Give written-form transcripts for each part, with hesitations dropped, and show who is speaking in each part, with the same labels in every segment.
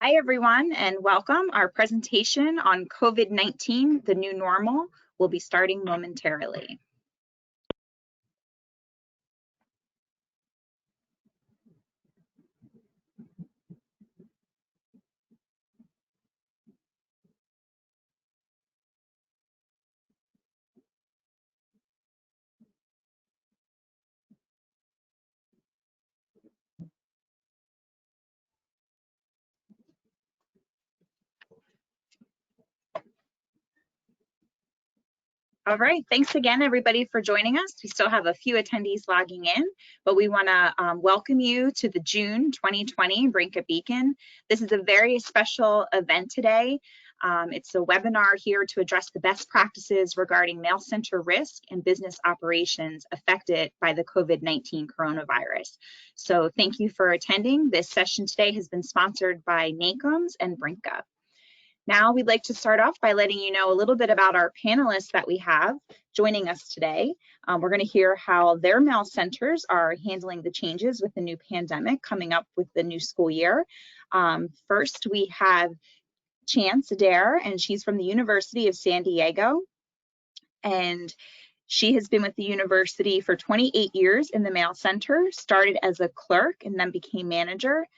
Speaker 1: Hi, everyone, and welcome. Our presentation on COVID-19, the new normal, will be starting momentarily. All right, thanks again, everybody, for joining us. We still have a few attendees logging in, but we want to welcome you to the June 2020 Brinka Beacon. This is a very special event today. It's a webinar here to address the best practices regarding mail center risk and business operations affected by the COVID-19 coronavirus. So thank you for attending. This session today has been sponsored by NACOMS and Brinka. Now we'd like to start off by letting you know a little bit about our panelists that we have joining us today. We're going to hear how their mail centers are handling the changes with the new pandemic coming up with the new school year. First, we have Chance Adair, and she's from the University of San Diego. And she has been with the university for 28 years in the mail center, started as a clerk and then became manager.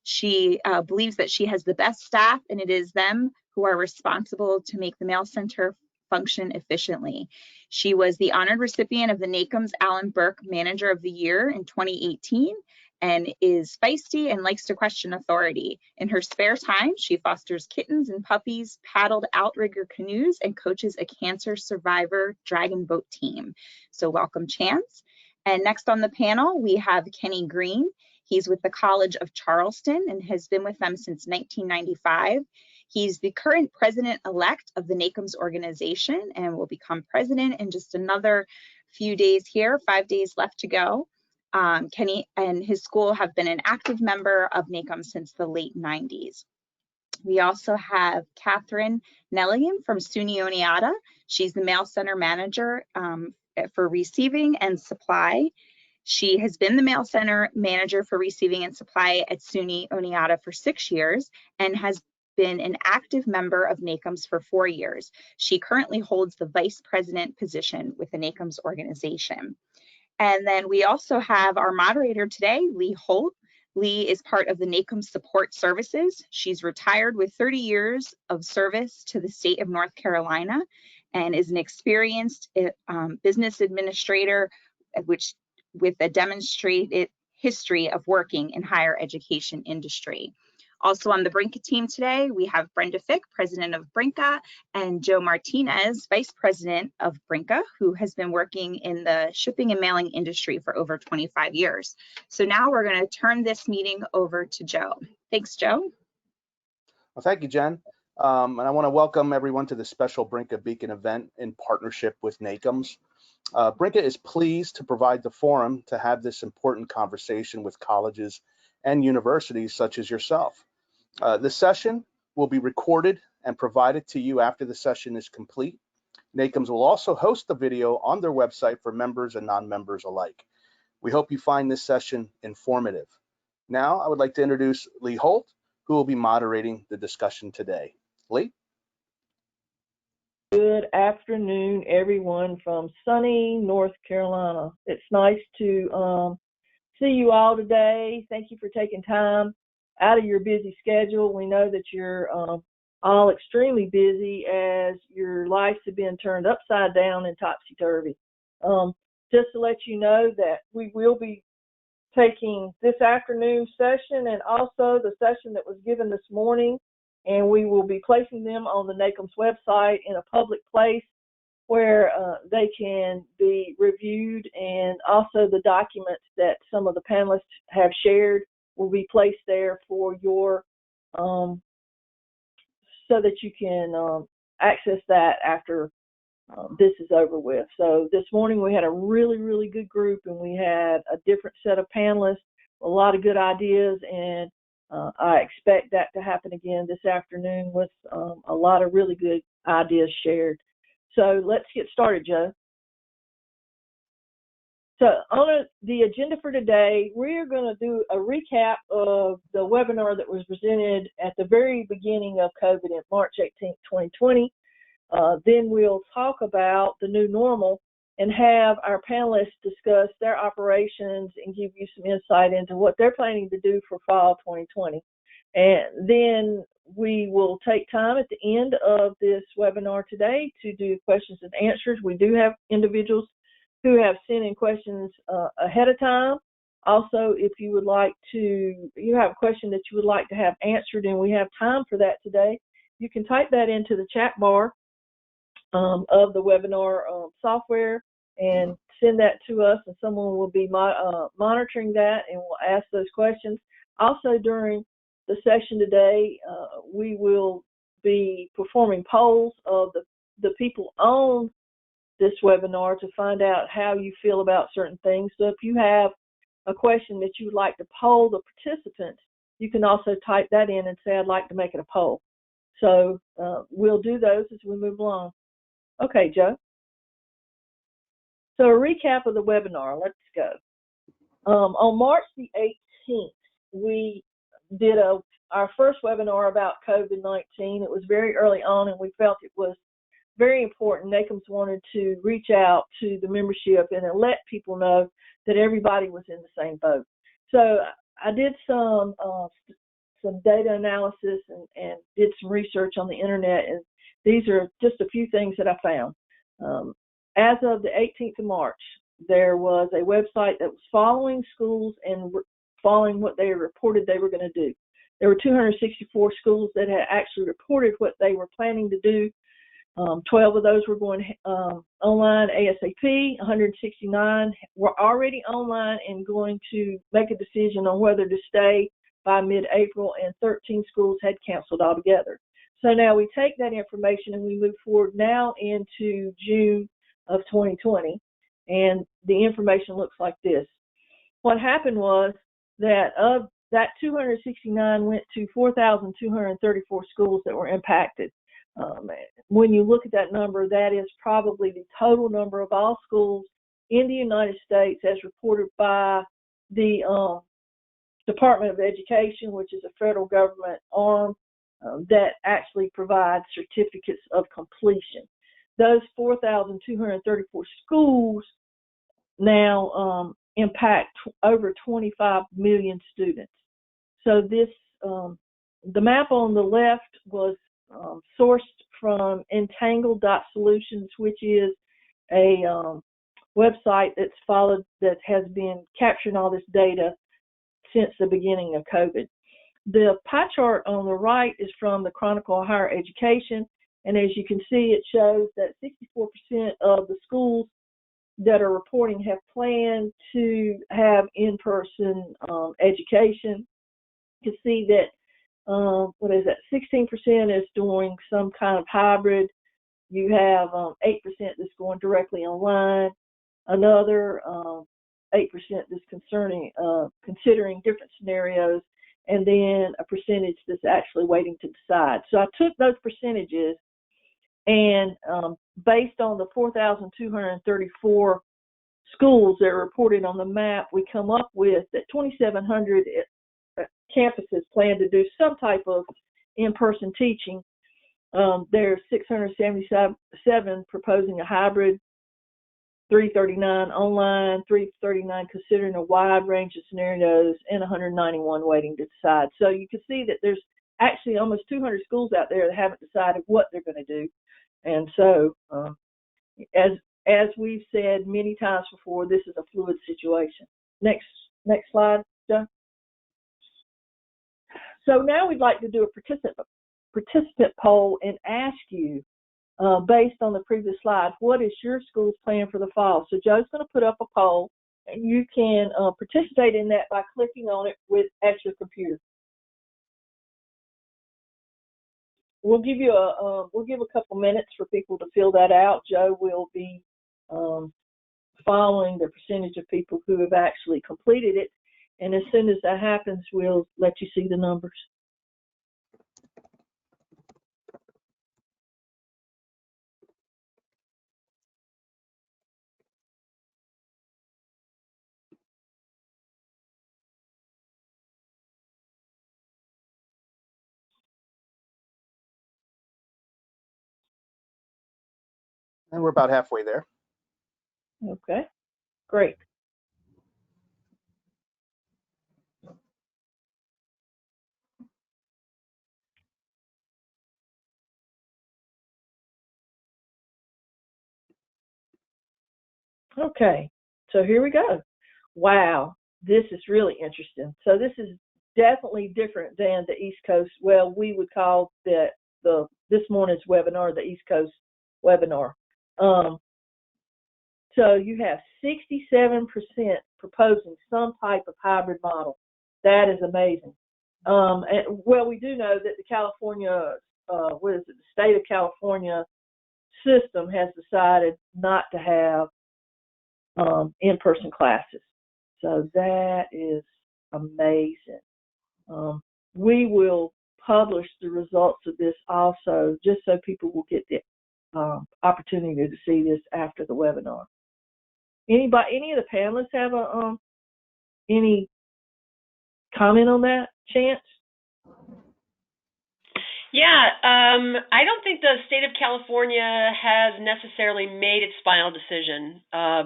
Speaker 1: She believes that she has the best staff, and it is them who are responsible to make the mail center function efficiently. She was the honored recipient of the NACOMS Alan Burke Manager of the Year in 2018 and is feisty and likes to question authority. In her spare time, she fosters kittens and puppies, paddled outrigger canoes, and coaches a cancer survivor dragon boat team. So welcome, Chance. And next on the panel, we have Kenny Green. He's with the College of Charleston and has been with them since 1995. He's the current president-elect of the NACOMS organization and will become president in just another few days here, 5 days left to go. Kenny and his school have been an active member of NACOMS since the late 90s. We also have Catherine Milligan from SUNY Oneonta. She's the mail center manager for receiving and supply. She has been the mail center manager for receiving and supply at SUNY Oneonta for 6 years and has been an active member of NACOMS for 4 years. She currently holds the vice president position with the NACOMS organization. And then we also have our moderator today, Lee Holt. Lee is part of the NACOMS Support Services. She's retired with 30 years of service to the state of North Carolina and is an experienced business administrator, with a demonstrated history of working in higher education industry. Also on the Brinka team today, we have Brenda Fick, president of Brinka, and Joe Martinez, vice president of Brinka, who has been working in the shipping and mailing industry for over 25 years. So now we're going to turn this meeting over to Joe. Thanks, Joe.
Speaker 2: Well, thank you, Jen. And I want to welcome everyone to the special Brinka Beacon event in partnership with NACOMS. Brinka is pleased to provide the forum to have this important conversation with colleges and universities such as yourself. This session will be recorded and provided to you after the session is complete. NACOMS will also host the video on their website for members and non-members alike. We hope you find this session informative. Now, I would like to introduce Lee Holt, who will be moderating the discussion today. Lee?
Speaker 3: Good afternoon, everyone from sunny North Carolina. It's nice to see you all today. Thank you for taking time out of your busy schedule. We know that you're all extremely busy as your lives have been turned upside down and topsy-turvy. Just to let you know that we will be taking this afternoon's session and also the session that was given this morning, and we will be placing them on the NACOMS website in a public place where they can be reviewed, and also the documents that some of the panelists have shared will be placed there for your so that you can access that after this is over with. So this morning we had a really good group, and we had a different set of panelists, a lot of good ideas, and I expect that to happen again this afternoon with a lot of really good ideas shared. So let's get started, Joe. So on the agenda for today, we're going to do a recap of the webinar that was presented at the very beginning of COVID in March 18th, 2020. Then we'll talk about the new normal and have our panelists discuss their operations and give you some insight into what they're planning to do for fall 2020. And then we will take time at the end of this webinar today to do questions and answers. We do have individuals who have sent in questions ahead of time. Also, if you would like to, you have a question that you would like to have answered and we have time for that today, you can type that into the chat bar of the webinar software and send that to us, and someone will be monitoring that and will ask those questions. Also, during the session today, we will be performing polls of the people on this webinar to find out how you feel about certain things. So if you have a question that you would like to poll the participants, you can also type that in and say, I'd like to make it a poll. So we'll do those as we move along. Okay, Joe. So a recap of the webinar, let's go. On March the 18th, we did our first webinar about COVID-19. It was very early on, and we felt it was very important. NACMS wanted to reach out to the membership and let people know that everybody was in the same boat. So I did some data analysis and did some research on the internet, and these are just a few things that I found. As of the 18th of March, there was a website that was following schools and following what they reported they were going to do. There were 264 schools that had actually reported what they were planning to do. 12 of those were going online ASAP. 169 were already online and going to make a decision on whether to stay by mid-April, and 13 schools had canceled altogether. So now we take that information and we move forward now into June of 2020, and the information looks like this. What happened was that of that 269 went to 4,234 schools that were impacted. When you look at that number, that is probably the total number of all schools in the United States as reported by the Department of Education, which is a federal government arm that actually provides certificates of completion. Those 4,234 schools now impact over 25 million students. So this, the map on the left was sourced from entangled.solutions, which is a website that has been capturing all this data since the beginning of COVID. The pie chart on the right is from the Chronicle of Higher Education, and as you can see, it shows that 64% of the schools that are reporting have planned to have in-person education. You can see that 16% is doing some kind of hybrid. You have 8% that's going directly online. Another 8% that's considering different scenarios, and then a percentage that's actually waiting to decide. So I took those percentages, and based on the 4,234 schools that are reported on the map, we come up with that 2,700 campuses plan to do some type of in-person teaching. There's 677 proposing a hybrid, 339 online, 339 considering a wide range of scenarios, and 191 waiting to decide. So you can see that there's actually almost 200 schools out there that haven't decided what they're going to do. And so, as we've said many times before, this is a fluid situation. Next slide, Joe. So now we'd like to do a participant poll and ask you, based on the previous slide, what is your school's plan for the fall? So Joe's going to put up a poll, and you can participate in that by clicking on it at your computer. We'll give a couple minutes for people to fill that out. Joe will be following the percentage of people who have actually completed it, and as soon as that happens, we'll let you see the numbers.
Speaker 2: And we're about halfway there.
Speaker 3: Okay, great. Okay, so here we go. Wow, this is really interesting. So this is definitely different than the East Coast. Well, we would call this morning's webinar the East Coast webinar. So you have 67% proposing some type of hybrid model. That is amazing. And, well, we do know that the California, the state of California system has decided not to have in-person classes. So that is amazing. We will publish the results of this also, just so people will get the opportunity to see this after the webinar. Any of the panelists have any comment on that, Chance?
Speaker 4: Yeah, I don't think the state of California has necessarily made its final decision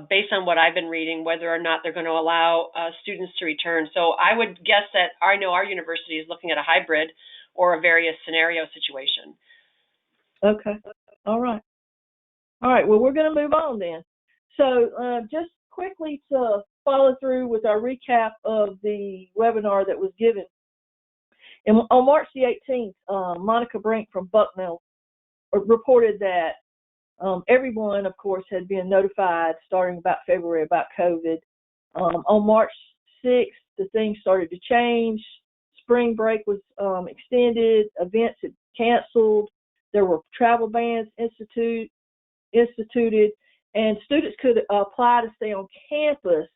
Speaker 4: based on what I've been reading, whether or not they're going to allow students to return. So I would guess that I know our university is looking at a hybrid or a various scenario situation.
Speaker 3: Okay. All right. Well, we're going to move on then. So just quickly to follow through with our recap of the webinar that was given. And on March the 18th, Monica Brink from Bucknell reported that everyone, of course, had been notified starting about February about COVID. On March 6th, the things started to change. Spring break was extended. Events had canceled. There were travel bans instituted, and students could apply to stay on campus.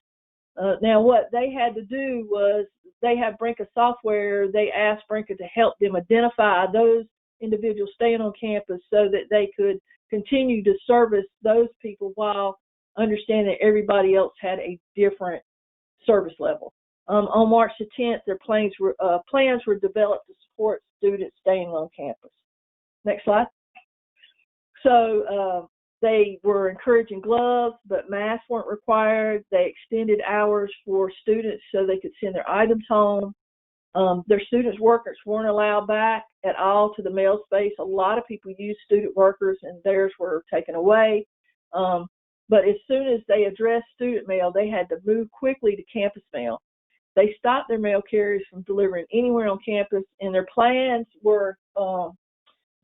Speaker 3: Now, what they had to do was they have Brinka software. They asked Brinka to help them identify those individuals staying on campus so that they could continue to service those people while understanding that everybody else had a different service level. On March the 10th, their plans were developed to support students staying on campus. Next slide. So they were encouraging gloves, but masks weren't required. They extended hours for students so they could send their items home. Their students' workers weren't allowed back at all to the mail space. A lot of people used student workers, and theirs were taken away. But as soon as they addressed student mail, they had to move quickly to campus mail. They stopped their mail carriers from delivering anywhere on campus, and their plans were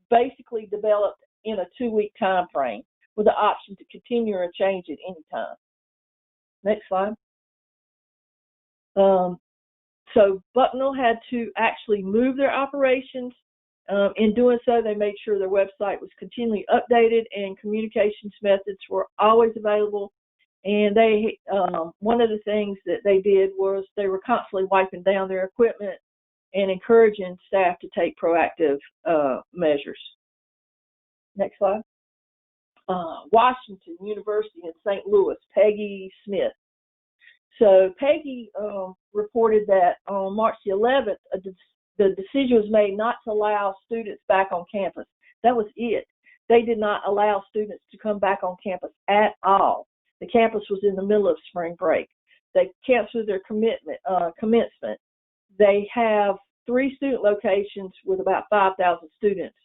Speaker 3: basically developed in a 2-week time frame with the option to continue or change at any time. Next slide. So Bucknell had to actually move their operations. In doing so, they made sure their website was continually updated and communications methods were always available. And they, one of the things that they did was they were constantly wiping down their equipment and encouraging staff to take proactive measures. Next slide. Washington University in St. Louis, Peggy Smith. So Peggy reported that on March the 11th, the decision was made not to allow students back on campus. That was it. They did not allow students to come back on campus at all. The campus was in the middle of spring break. They canceled their commencement. They have 3 student locations with about 5,000 students.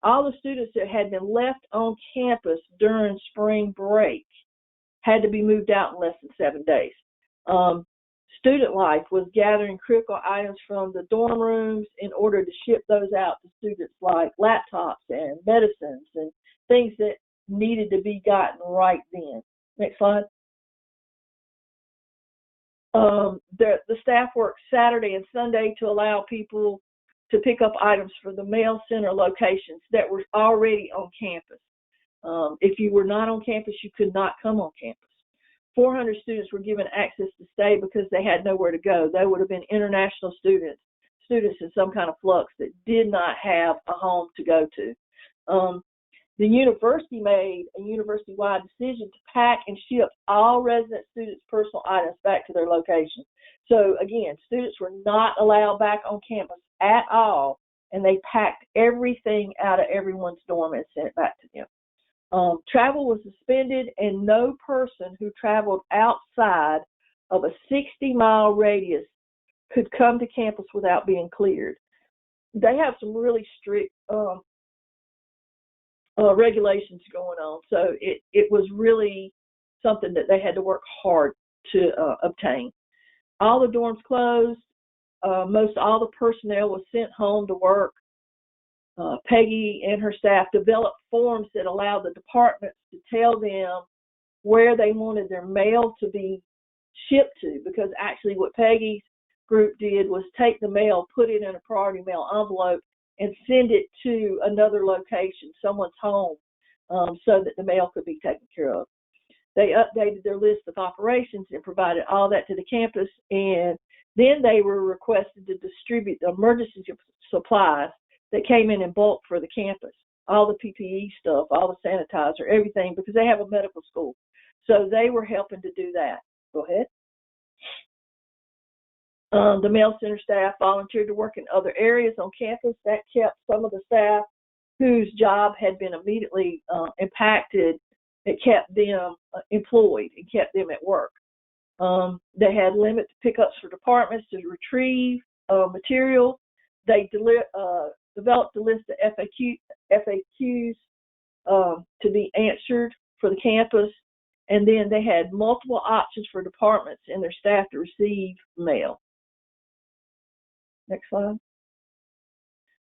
Speaker 3: All the students that had been left on campus during spring break had to be moved out in less than 7 days. Student life was gathering critical items from the dorm rooms in order to ship those out to students, like laptops and medicines and things that needed to be gotten right then. Next slide. The staff worked Saturday and Sunday to allow people to pick up items for the mail center locations that were already on campus. If you were not on campus, you could not come on campus. 400 students were given access to stay because they had nowhere to go. They would have been international students in some kind of flux that did not have a home to go to. The university made a university-wide decision to pack and ship all resident students' personal items back to their location. So again, students were not allowed back on campus at all, and they packed everything out of everyone's dorm and sent it back to them. Travel was suspended, and no person who traveled outside of a 60-mile radius could come to campus without being cleared. They have some really strict regulations going on, so it was really something that they had to work hard to obtain. All the dorms closed. Most all the personnel was sent home to work. Peggy and her staff developed forms that allowed the departments to tell them where they wanted their mail to be shipped to, because actually what Peggy's group did was take the mail, put it in a priority mail envelope, and send it to another location, someone's home, so that the mail could be taken care of. They updated their list of operations and provided all that to the campus, and then they were requested to distribute the emergency supplies that came in bulk for the campus, all the PPE stuff, all the sanitizer, everything, because they have a medical school. So they were helping to do that. Go ahead. The mail center staff volunteered to work in other areas on campus. That kept some of the staff whose job had been immediately impacted. It kept them employed and kept them at work. They had limited pickups for departments to retrieve material. They developed a list of FAQs to be answered for the campus, and then they had multiple options for departments and their staff to receive mail. Next slide.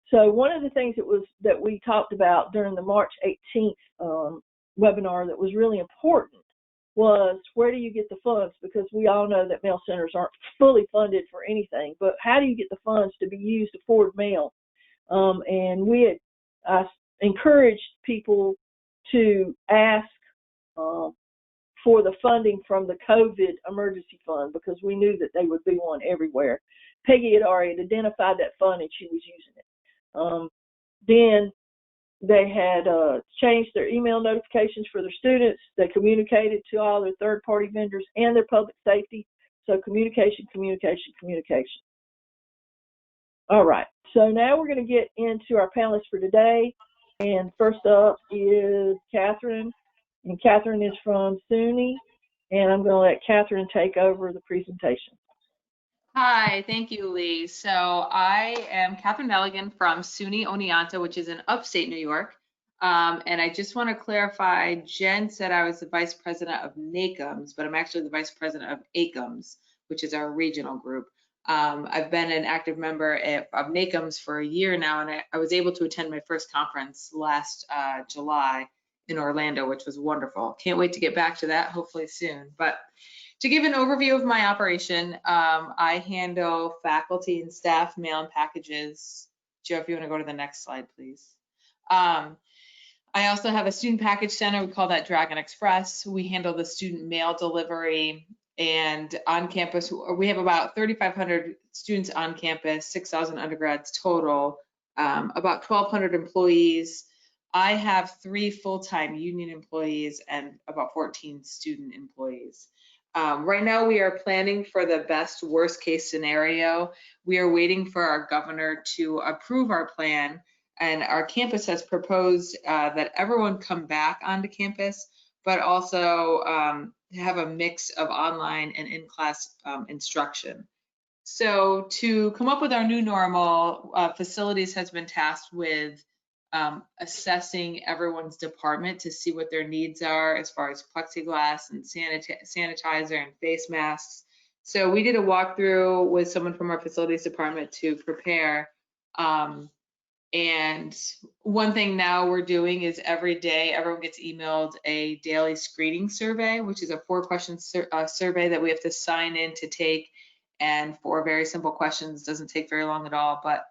Speaker 3: So one of the things that we talked about during the March 18th webinar that was really important was, where do you get the funds? Because we all know that mail centers aren't fully funded for anything, but how do you get the funds to be used to forward mail? And I encouraged people to ask for the funding from the COVID emergency fund, because we knew that they would be one everywhere. Peggy had already identified that fund and she was using it. Then they had changed their email notifications for their students. They communicated to all their third-party vendors and their public safety. So communication, communication, communication. All right, so now we're going to get into our panelists for today. And first up is Catherine. And Catherine is from SUNY. And I'm going to let Catherine take over the presentation.
Speaker 5: Hi, thank you, Lee. So I am Catherine Milligan from SUNY Oneonta, which is in upstate New York. And I just want to clarify, Jen said I was the vice president of NACMS, but I'm actually the vice president of ACMS, which is our regional group. I've been an active member of NACMS for a year now, and I was able to attend my first conference last July in Orlando, which was wonderful. Can't wait to get back to that, hopefully soon. But to give an overview of my operation, I handle faculty and staff mail and packages. Joe, if you want to go to the next slide, please. I also have a student package center. We call that Dragon Express. We handle the student mail delivery, and on campus, we have about 3,500 students on campus, 6,000 undergrads total, about 1,200 employees. I have 3 full-time union employees and about 14 student employees. Right now, we are planning for the best worst case scenario. We are waiting for our governor to approve our plan, and our campus has proposed that everyone come back onto campus, but also have a mix of online and in-class instruction. So to come up with our new normal, facilities has been tasked with assessing everyone's department to see what their needs are as far as plexiglass and sanitizer and face masks. So we did a walkthrough with someone from our facilities department to prepare. And one thing now we're doing is every day everyone gets emailed a daily screening survey, which is a 4-question survey that we have to sign in to take. And 4 very simple questions, doesn't take very long at all, but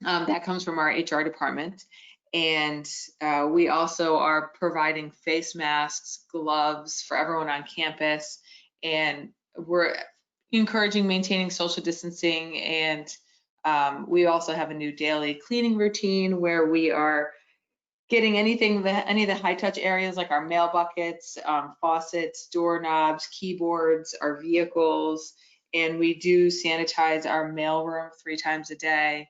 Speaker 5: that comes from our HR department. And we also are providing face masks, gloves for everyone on campus. And we're encouraging maintaining social distancing. And we also have a new daily cleaning routine where we are getting any of the high touch areas like our mail buckets, faucets, doorknobs, keyboards, our vehicles. And we do sanitize our mail room 3 times a day.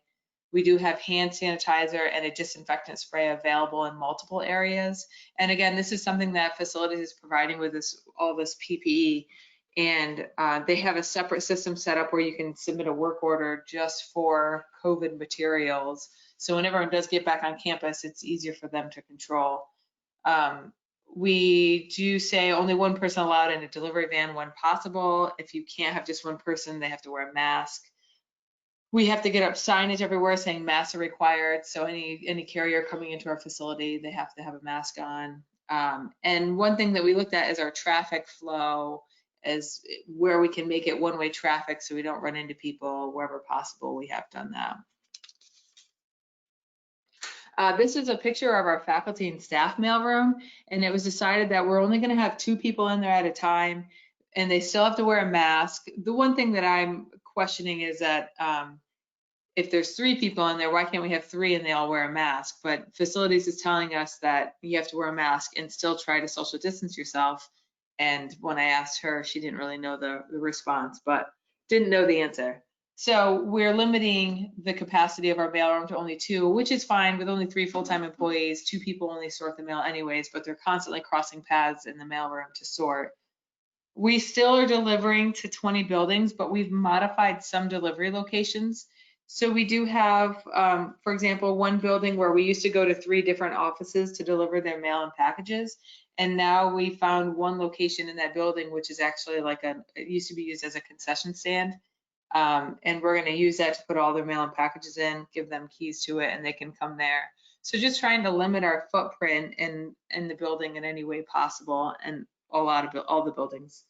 Speaker 5: We do have hand sanitizer and a disinfectant spray available in multiple areas. And again, this is something that facilities is providing with all this PPE. And they have a separate system set up where you can submit a work order just for COVID materials. So when everyone does get back on campus, it's easier for them to control. We do say only one person allowed in a delivery van when possible. If you can't have just one person, they have to wear a mask. We have to get up signage everywhere saying masks are required. So any carrier coming into our facility, they have to have a mask on. And one thing that we looked at is our traffic flow, as where we can make it one-way traffic so we don't run into people wherever possible. We have done that. This is a picture of our faculty and staff mailroom, and it was decided that we're only going to have 2 people in there at a time, and they still have to wear a mask. The one thing that I'm questioning is that if there's 3 people in there, why can't we have 3 and they all wear a mask? But facilities is telling us that you have to wear a mask and still try to social distance yourself. And when I asked her, she didn't really know the response, but didn't know the answer. So we're limiting the capacity of our mailroom to only 2, which is fine with only 3 full-time employees. 2 people only sort the mail anyways, but they're constantly crossing paths in the mailroom to sort. We still are delivering to 20 buildings, but we've modified some delivery locations. So we do have, for example, one building where we used to go to 3 different offices to deliver their mail and packages. And now we found one location in that building, which is actually like it used to be used as a concession stand. And we're going to use that to put all their mail and packages in, give them keys to it, and they can come there. So just trying to limit our footprint in the building in any way possible, and all the buildings.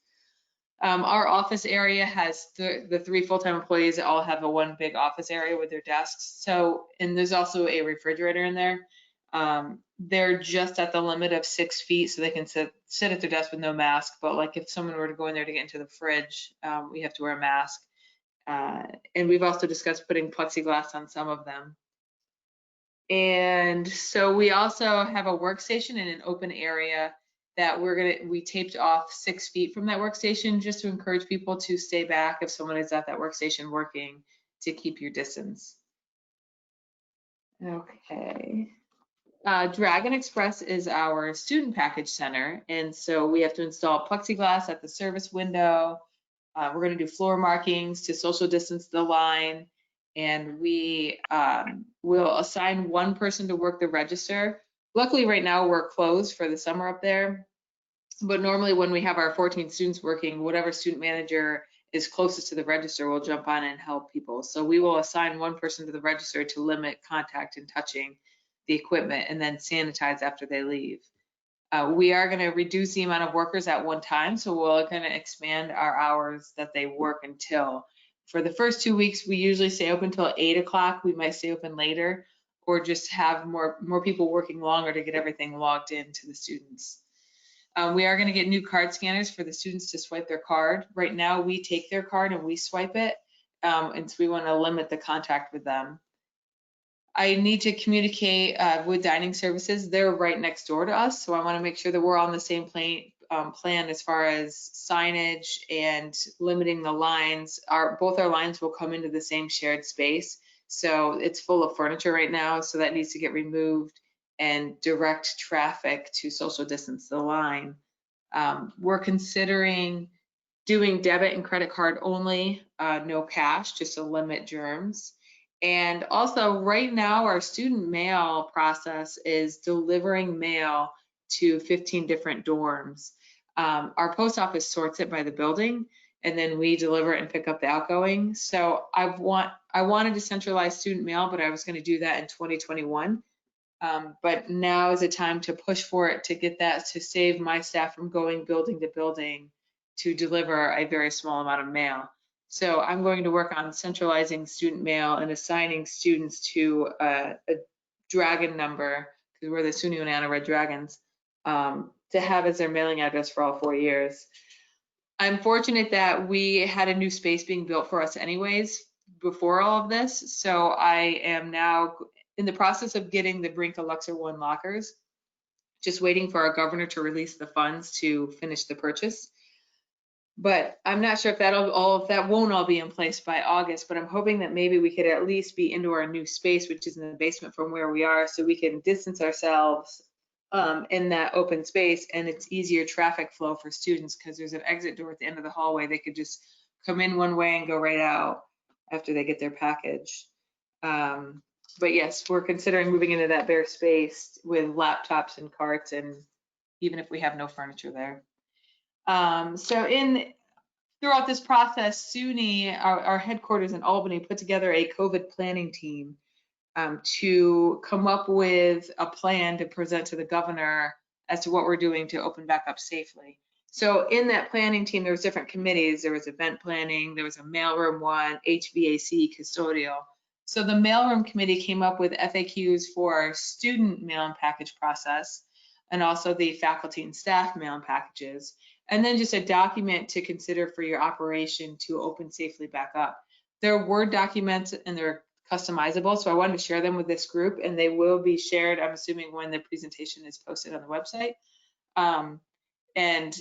Speaker 5: Our office area has the 3 full-time employees that all have one big office area with their desks. So, and there's also a refrigerator in there. They're just at the limit of 6 feet, so they can sit at their desk with no mask. But like if someone were to go in there to get into the fridge, we have to wear a mask. And we've also discussed putting plexiglass on some of them. And so we also have a workstation in an open area that we taped off 6 feet from that workstation just to encourage people to stay back if someone is at that workstation working, to keep your distance. Okay. Dragon Express is our student package center, and so we have to install plexiglass at the service window. We're going to do floor markings to social distance the line, and we will assign one person to work the register. Luckily, right now we're closed for the summer up there, but normally when we have our 14 students working, whatever student manager is closest to the register will jump on and help people. So we will assign one person to the register to limit contact and touching the equipment, and then sanitize after they leave. We are going to reduce the amount of workers at one time, so we're going to expand our hours that they work until. For the first 2 weeks, we usually stay open until 8 o'clock. We might stay open later, or just have more people working longer to get everything logged in to the students. We are going to get new card scanners for the students to swipe their card. Right now, we take their card and we swipe it, and so we want to limit the contact with them. I need to communicate with dining services. They're right next door to us, so I want to make sure that we're on the same plan as far as signage and limiting the lines. Both our lines will come into the same shared space, so it's full of furniture right now, so that needs to get removed and direct traffic to social distance the line. We're considering doing debit and credit card only, no cash, just to limit germs. And also right now our student mail process is delivering mail to 15 different dorms. Our post office sorts it by the building, and then we deliver it and pick up the outgoing. So I wanted to centralize student mail, but I was going to do that in 2021. But now is the time to push for it, to get that, to save my staff from going building to building to deliver a very small amount of mail. So I'm going to work on centralizing student mail and assigning students to a dragon number, because we're the SUNY Oneonta Red Dragons, to have as their mailing address for all 4 years. I'm fortunate that we had a new space being built for us anyways before all of this. So I am now in the process of getting the Brinka Luxor 1 lockers, just waiting for our governor to release the funds to finish the purchase. But I'm not sure if that won't all be in place by August, but I'm hoping that maybe we could at least be into our new space, which is in the basement from where we are, so we can distance ourselves in that open space, and it's easier traffic flow for students because there's an exit door at the end of the hallway. They could just come in one way and go right out after they get their package. But yes, we're considering moving into that bare space with laptops and carts, and even if we have no furniture there. So throughout this process, SUNY, our headquarters in Albany, put together a COVID planning team to come up with a plan to present to the governor as to what we're doing to open back up safely. So in that planning team, there was different committees. There was event planning, there was a mailroom one, HVAC, custodial. So the mailroom committee came up with FAQs for our student mail and package process, and also the faculty and staff mail and packages, and then just a document to consider for your operation to open safely back up. They're Word documents and they're customizable, so I wanted to share them with this group, and they will be shared, I'm assuming, when the presentation is posted on the website. And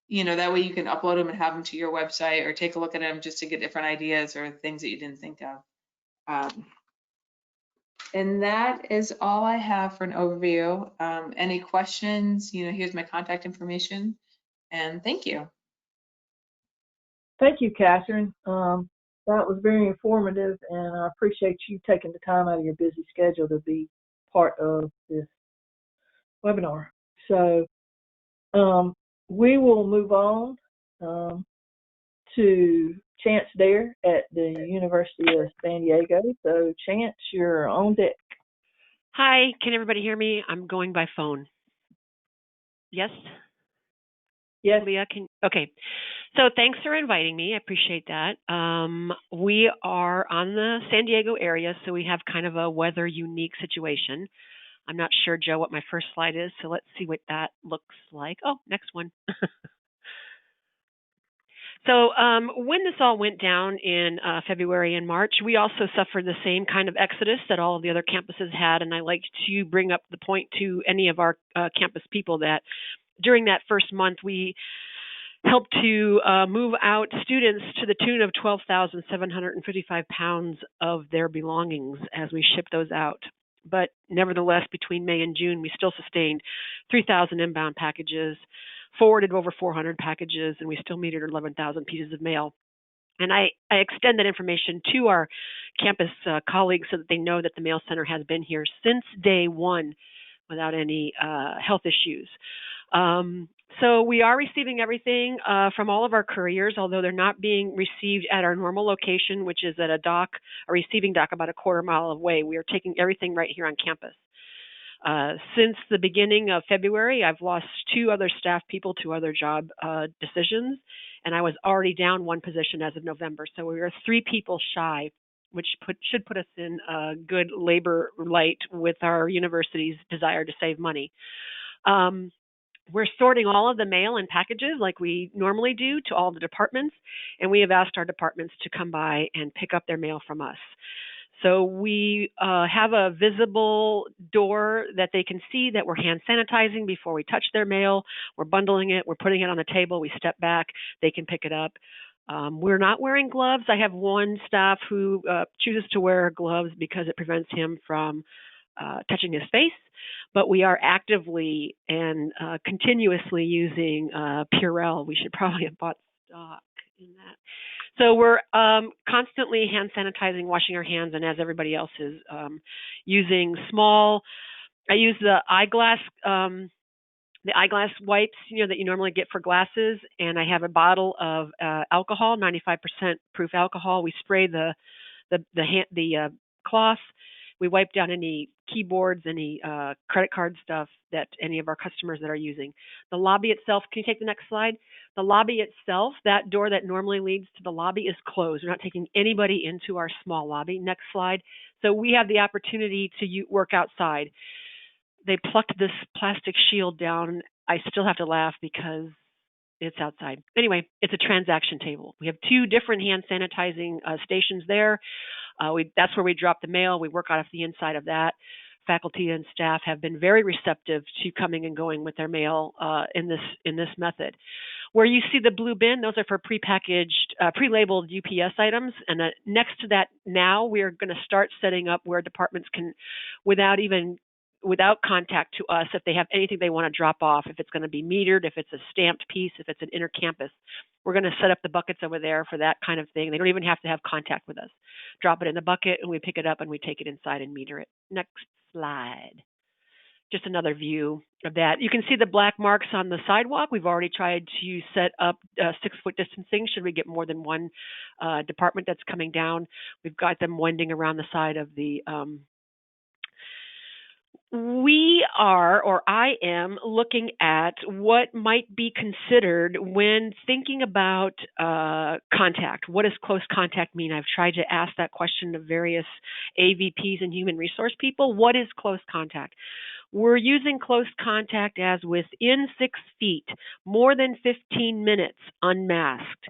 Speaker 5: that way you can upload them and have them to your website, or take a look at them just to get different ideas or things that you didn't think of. And that is all I have for an overview. Any questions? Here's my contact information, and thank you.
Speaker 3: Thank you, Catherine. That was very informative, and I appreciate you taking the time out of your busy schedule to be part of this webinar. So we will move on to Chance Dare at the University of San Diego. So Chance, you're on deck.
Speaker 6: Hi, can everybody hear me? I'm going by phone. Yes?
Speaker 3: Yes.
Speaker 6: Leah, okay. So thanks for inviting me. I appreciate that. We are on the San Diego area, so we have kind of a weather unique situation. I'm not sure, Joe, what my first slide is, so let's see what that looks like. Oh, next one. So when this all went down in February and March, we also suffered the same kind of exodus that all of the other campuses had, and I like to bring up the point to any of our campus people that during that first month, we helped to move out students to the tune of 12,755 pounds of their belongings as we shipped those out. But nevertheless, between May and June, we still sustained 3,000 inbound packages, forwarded over 400 packages, and we still metered 11,000 pieces of mail. And I extend that information to our campus colleagues so that they know that the mail center has been here since day one without any health issues. So we are receiving everything from all of our couriers, although they're not being received at our normal location, which is at a receiving dock about a quarter mile away. We are taking everything right here on campus. Since the beginning of February, I've lost 2 other staff people to other job decisions, and I was already down 1 position as of November. So we were 3 people shy, which should put us in a good labor light with our university's desire to save money. We're sorting all of the mail and packages like we normally do to all the departments, and we have asked our departments to come by and pick up their mail from us. So we have a visible door that they can see that we're hand sanitizing before we touch their mail. We're bundling it. We're putting it on the table. We step back. They can pick it up. We're not wearing gloves. I have one staff who chooses to wear gloves because it prevents him from touching his face. But we are actively and continuously using Purell. We should probably have bought stock in that. So we're constantly hand sanitizing, washing our hands, and as everybody else is, using I use the eyeglass wipes, that you normally get for glasses, and I have a bottle of alcohol, 95% proof alcohol. We spray the cloth. We wipe down any keyboards, any credit card stuff that any of our customers that are using. The lobby itself, can you take the next slide? The lobby itself, that door that normally leads to the lobby is closed. We're not taking anybody into our small lobby. Next slide. So we have the opportunity to work outside. They plucked this plastic shield down. I still have to laugh because it's outside. Anyway, it's a transaction table. We have 2 different hand sanitizing stations there. That's where we drop the mail. We work out of the inside of that. Faculty and staff have been very receptive to coming and going with their mail in this method. Where you see the blue bin, those are for prepackaged, pre-labeled UPS items. And next to that, now we are going to start setting up where departments can, without contact to us, if they have anything they want to drop off, if it's going to be metered, if it's a stamped piece, if it's an intercampus, we're going to set up the buckets over there for that kind of thing. They don't even have to have contact with us. Drop it in the bucket and we pick it up and we take it inside and meter it. Next slide. Just another view of that. You can see the black marks on the sidewalk. We've already tried to set up 6-foot distancing should we get more than one department that's coming down. We've got them winding around the side of the we are, or I am, looking at what might be considered when thinking about contact. What does close contact mean? I've tried to ask that question to various AVPs and human resource people. What is close contact? We're using close contact as within 6 feet, more than 15 minutes, unmasked.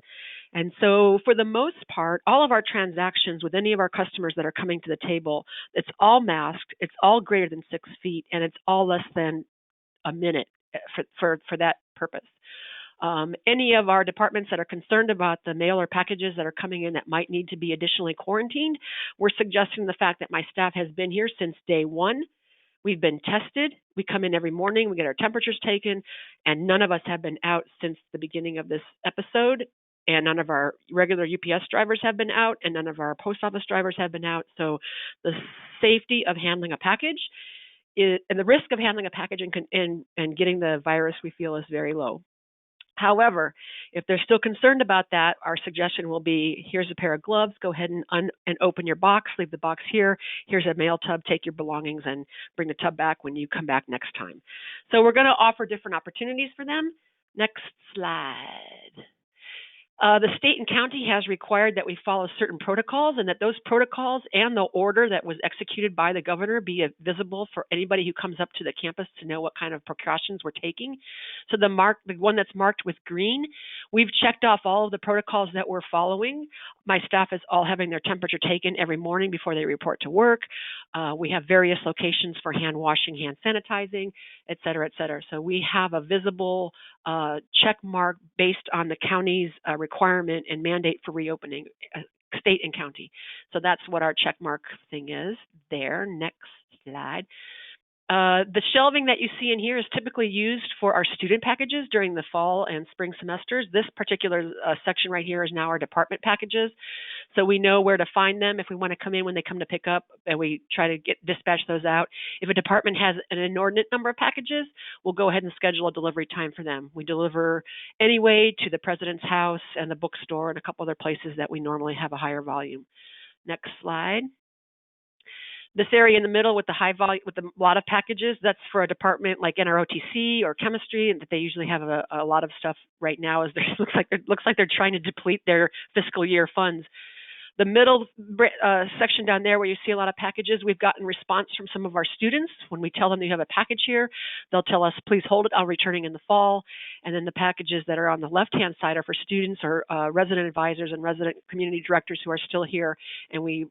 Speaker 6: And so for the most part, all of our transactions with any of our customers that are coming to the table, it's all masked, it's all greater than 6 feet, and it's all less than a minute for that purpose. Any of our departments that are concerned about the mail or packages that are coming in that might need to be additionally quarantined, we're suggesting the fact that my staff has been here since day one. We've been tested. We come in every morning, we get our temperatures taken, and none of us have been out since the beginning of this episode. And none of our regular UPS drivers have been out, and none of our post office drivers have been out. So the safety of handling a package and the risk of handling a package and getting the virus, we feel, is very low. However, if they're still concerned about that, our suggestion will be, here's a pair of gloves, go ahead and open your box, leave the box here. Here's a mail tub, take your belongings and bring the tub back when you come back next time. So we're going to offer different opportunities for them. Next slide. The state and county has required that we follow certain protocols and that those protocols and the order that was executed by the governor be visible for anybody who comes up to the campus to know what kind of precautions we're taking. So the one that's marked with green, we've checked off all of the protocols that we're following. My staff is all having their temperature taken every morning before they report to work. We have various locations for hand washing, hand sanitizing, et cetera, et cetera. So we have a visible check mark based on the county's requirement and mandate for reopening, state and county. So that's what our check mark thing is there. Next slide. The shelving that you see in here is typically used for our student packages during the fall and spring semesters. This particular section right here is now our department packages. So we know where to find them if we want to come in when they come to pick up, and we try to dispatch those out. If a department has an inordinate number of packages, we'll go ahead and schedule a delivery time for them. We deliver anyway to the president's house and the bookstore and a couple other places that we normally have a higher volume. Next slide. This area in the middle with the high volume, with a lot of packages, that's for a department like NROTC or chemistry, and that they usually have a lot of stuff right now. As it looks like they're trying to deplete their fiscal year funds. The middle section down there where you see a lot of packages, we've gotten response from some of our students. When we tell them you have a package here, they'll tell us, please hold it, I'll return it in the fall. And then the packages that are on the left-hand side are for students or resident advisors and resident community directors who are still here, and they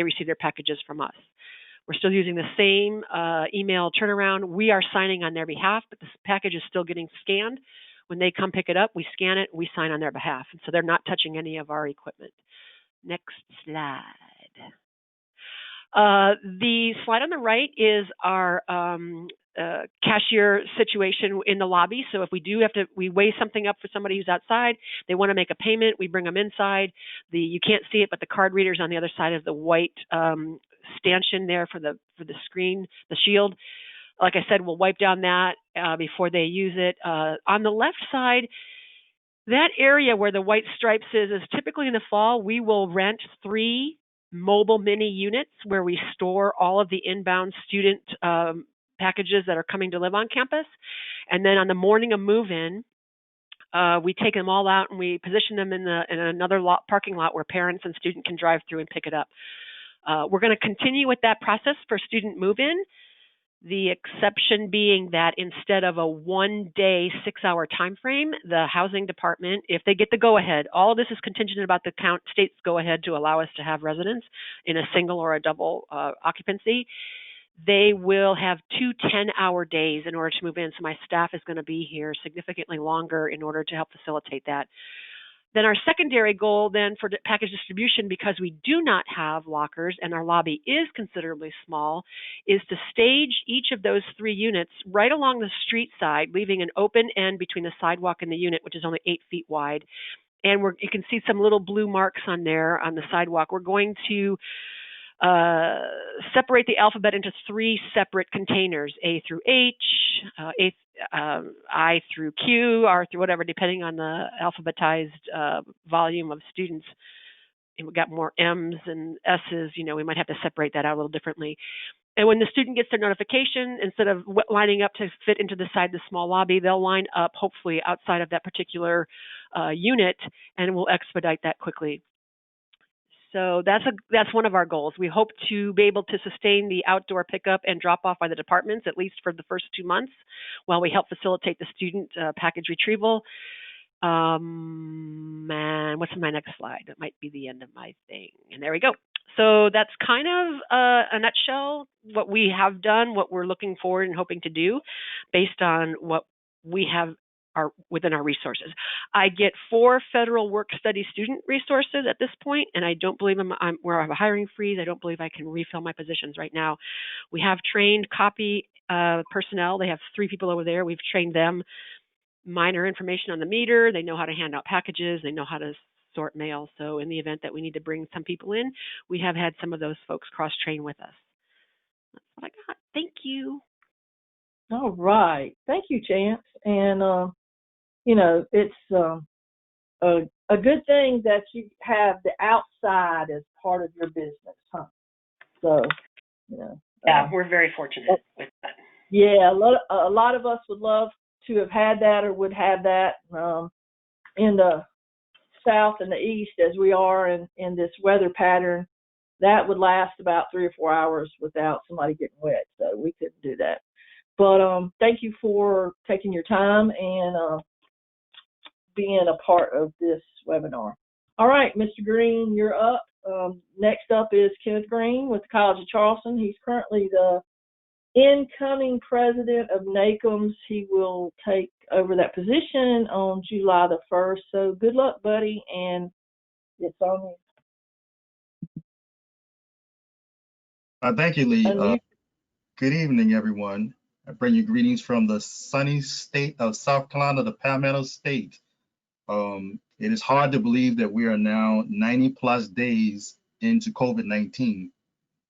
Speaker 6: receive their packages from us. We're still using the same email turnaround. We are signing on their behalf, but this package is still getting scanned. When they come pick it up, we scan it, we sign on their behalf. And so they're not touching any of our equipment. Next slide. The slide on the right is our cashier situation in the lobby. So if we do have to, we weigh something up for somebody who's outside, they want to make a payment, we bring them inside. You can't see it, but the card reader's on the other side of the white stanchion there for the screen, the shield. Like I said, we'll wipe down that before they use it. On the left side, that area where the white stripes is typically in the fall, we will rent 3 mobile mini units where we store all of the inbound student packages that are coming to live on campus. And then on the morning of move-in, we take them all out and we position them in another parking lot where parents and students can drive through and pick it up. We're going to continue with that process for student move-in. The exception being that instead of a 1-day, 6-hour time frame, the housing department, if they get the go-ahead, all of this is contingent about the state's go-ahead to allow us to have residents in a single or a double occupancy. they will have 2 10-hour days in order to move in. So my staff is going to be here significantly longer in order to help facilitate that. Then our secondary goal then for package distribution, because we do not have lockers and our lobby is considerably small, is to stage each of those 3 units right along the street side, leaving an open end between the sidewalk and the unit, which is only 8 feet wide. And you can see some little blue marks on there on the sidewalk. We're going to separate the alphabet into 3 separate containers, A through H, I through Q, R through whatever, depending on the alphabetized volume of students. And we've got more M's and S's, we might have to separate that out a little differently. And when the student gets their notification, instead of lining up to fit into the side of the small lobby, they'll line up hopefully outside of that particular unit, and we'll expedite that quickly. So that's one of our goals. We hope to be able to sustain the outdoor pickup and drop off by the departments, at least for the first 2 months, while we help facilitate the student package retrieval. And what's in my next slide? That might be the end of my thing. And there we go. So that's kind of a nutshell, what we have done, what we're looking forward and hoping to do based on what we have within our resources. I get 4 federal work study student resources at this point, and I don't believe where I have a hiring freeze. I don't believe I can refill my positions right now. We have trained copy personnel. They have 3 people over there. We've trained them. Minor information on the meter. They know how to hand out packages. They know how to sort mail. So in the event that we need to bring some people in, we have had some of those folks cross-train with us. That's what I got. Thank you.
Speaker 3: All right. Thank you, Chance. And, it's a good thing that you have the outside as part of your business, huh? So,
Speaker 4: yeah, we're very fortunate with that.
Speaker 3: Yeah, a lot of us would love to have had that or would have that in the south and the east as we are in this weather pattern. That would last about 3 or 4 hours without somebody getting wet, so we couldn't do that. But thank you for taking your time and being a part of this webinar. All right, Mr. Green, you're up. Next up is Kenneth Green with the College of Charleston. He's currently the incoming president of NACMS. He will take over that position on July the 1st. So good luck, buddy, and it's on you.
Speaker 7: Thank you, Lee. Good evening, everyone. I bring you greetings from the sunny state of South Carolina, the Palmetto State. It is hard to believe that we are now 90+ days into COVID-19.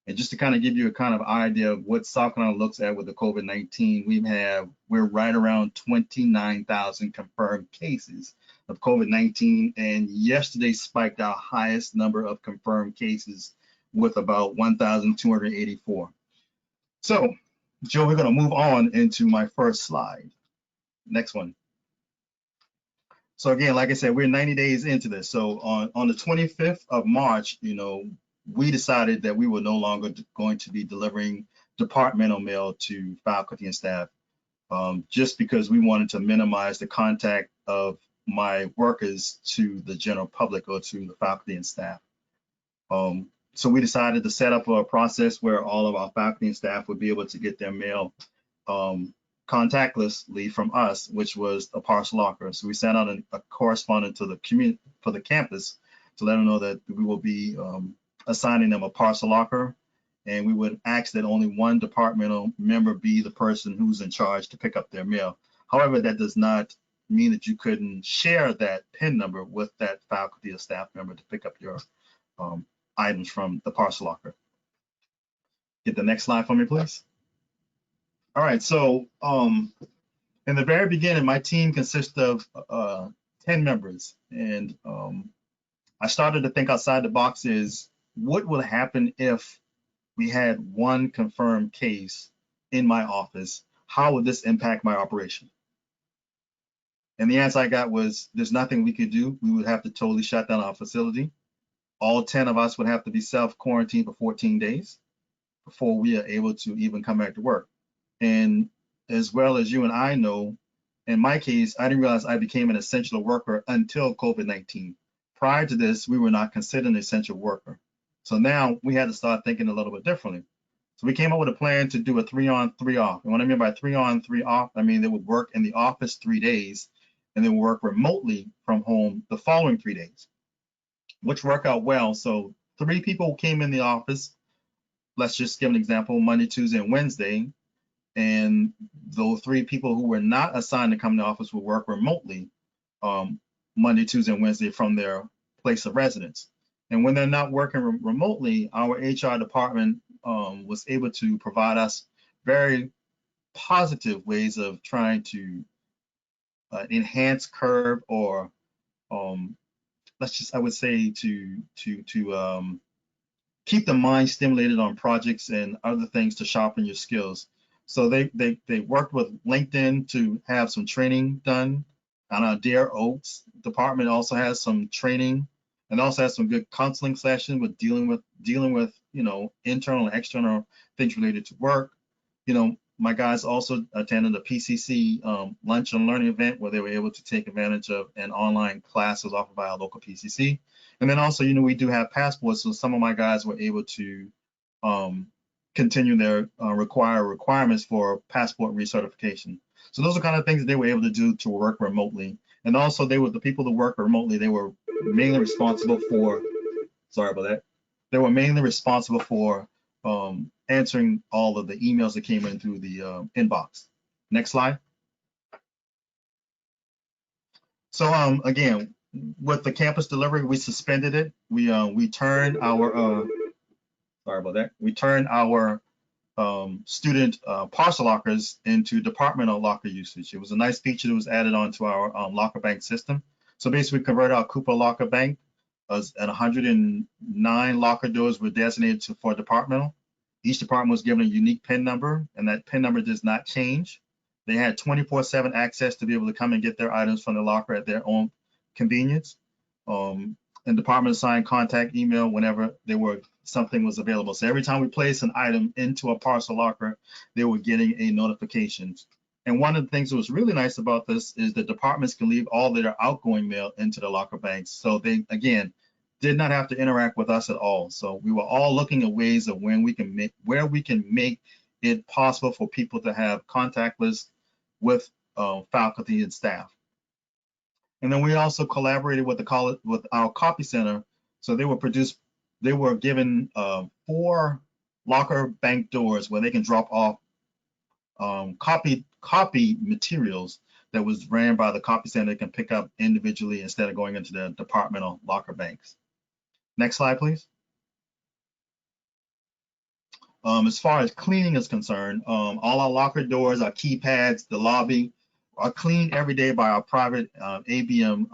Speaker 7: And just to kind of give you a kind of idea of what South Carolina looks at with the COVID-19, we're right around 29,000 confirmed cases of COVID-19, and yesterday spiked our highest number of confirmed cases with about 1,284. So, Joe, we're going to move on into my first slide. Next one. So again, like I said, we're 90 days into this. So on the 25th of March, we decided that we were no longer going to be delivering departmental mail to faculty and staff, just because we wanted to minimize the contact of my workers to the general public or to the faculty and staff. So we decided to set up a process where all of our faculty and staff would be able to get their mail contactlessly from us, which was a Parcel Locker. So we sent out a correspondent to the community for the campus to let them know that we will be assigning them a Parcel Locker, and we would ask that only one departmental member be the person who's in charge to pick up their mail. However, that does not mean that you couldn't share that PIN number with that faculty or staff member to pick up your items from the Parcel Locker. Get the next slide for me, please. All right, so in the very beginning, my team consists of 10 members, and I started to think outside the box is what would happen if we had one confirmed case in my office? How would this impact my operation? And the answer I got was there's nothing we could do. We would have to totally shut down our facility. All 10 of us would have to be self-quarantined for 14 days before we are able to even come back to work. And as well as you and I know, in my case, I didn't realize I became an essential worker until COVID-19. Prior to this, we were not considered an essential worker. So now we had to start thinking a little bit differently. So we came up with a plan to do a 3-on, 3-off. And what I mean by 3-on, 3-off, I mean they would work in the office 3 days and then work remotely from home the following 3 days, which worked out well. So 3 people came in the office. Let's just give an example, Monday, Tuesday, and Wednesday. And those 3 people who were not assigned to come to the office would work remotely Monday, Tuesday, and Wednesday from their place of residence. And when they're not working remotely, our HR department was able to provide us very positive ways of trying to enhance curve or I would say to keep the mind stimulated on projects and other things to sharpen your skills. So they worked with LinkedIn to have some training done. And our Dare Oaks department also has some training and also has some good counseling sessions with dealing with internal and external things related to work. My guys also attended a PCC lunch and learning event where they were able to take advantage of an online classes offered by our local PCC. And then also, we do have passports, so some of my guys were able to continue their requirements for passport recertification. So those are kind of things that they were able to do to work remotely. And also the people that work remotely, they were mainly responsible for, sorry about that, they were mainly responsible for answering all of the emails that came in through the inbox. Next slide. So again, with the campus delivery, we suspended it. We turned our sorry about that. We turned our student parcel lockers into departmental locker usage. It was a nice feature that was added onto our locker bank system. So basically, we converted our Cooper locker bank and 109 locker doors were designated for departmental. Each department was given a unique PIN number, and that PIN number does not change. They had 24/7 access to be able to come and get their items from the locker at their own convenience. And department assigned contact email whenever something was available. So every time we place an item into a parcel locker, they were getting a notification. And one of the things that was really nice about this is that departments can leave all their outgoing mail into the locker banks. So they, again, did not have to interact with us at all. So we were all looking at ways of where we can make it possible for people to have contactless with faculty and staff. And then we also collaborated with our copy center. So they were given 4 locker bank doors where they can drop off copy materials that was ran by the copy center. They can pick up individually instead of going into the departmental locker banks. Next slide, please. As far as cleaning is concerned, all our locker doors, our keypads, the lobby are cleaned every day by our private ABM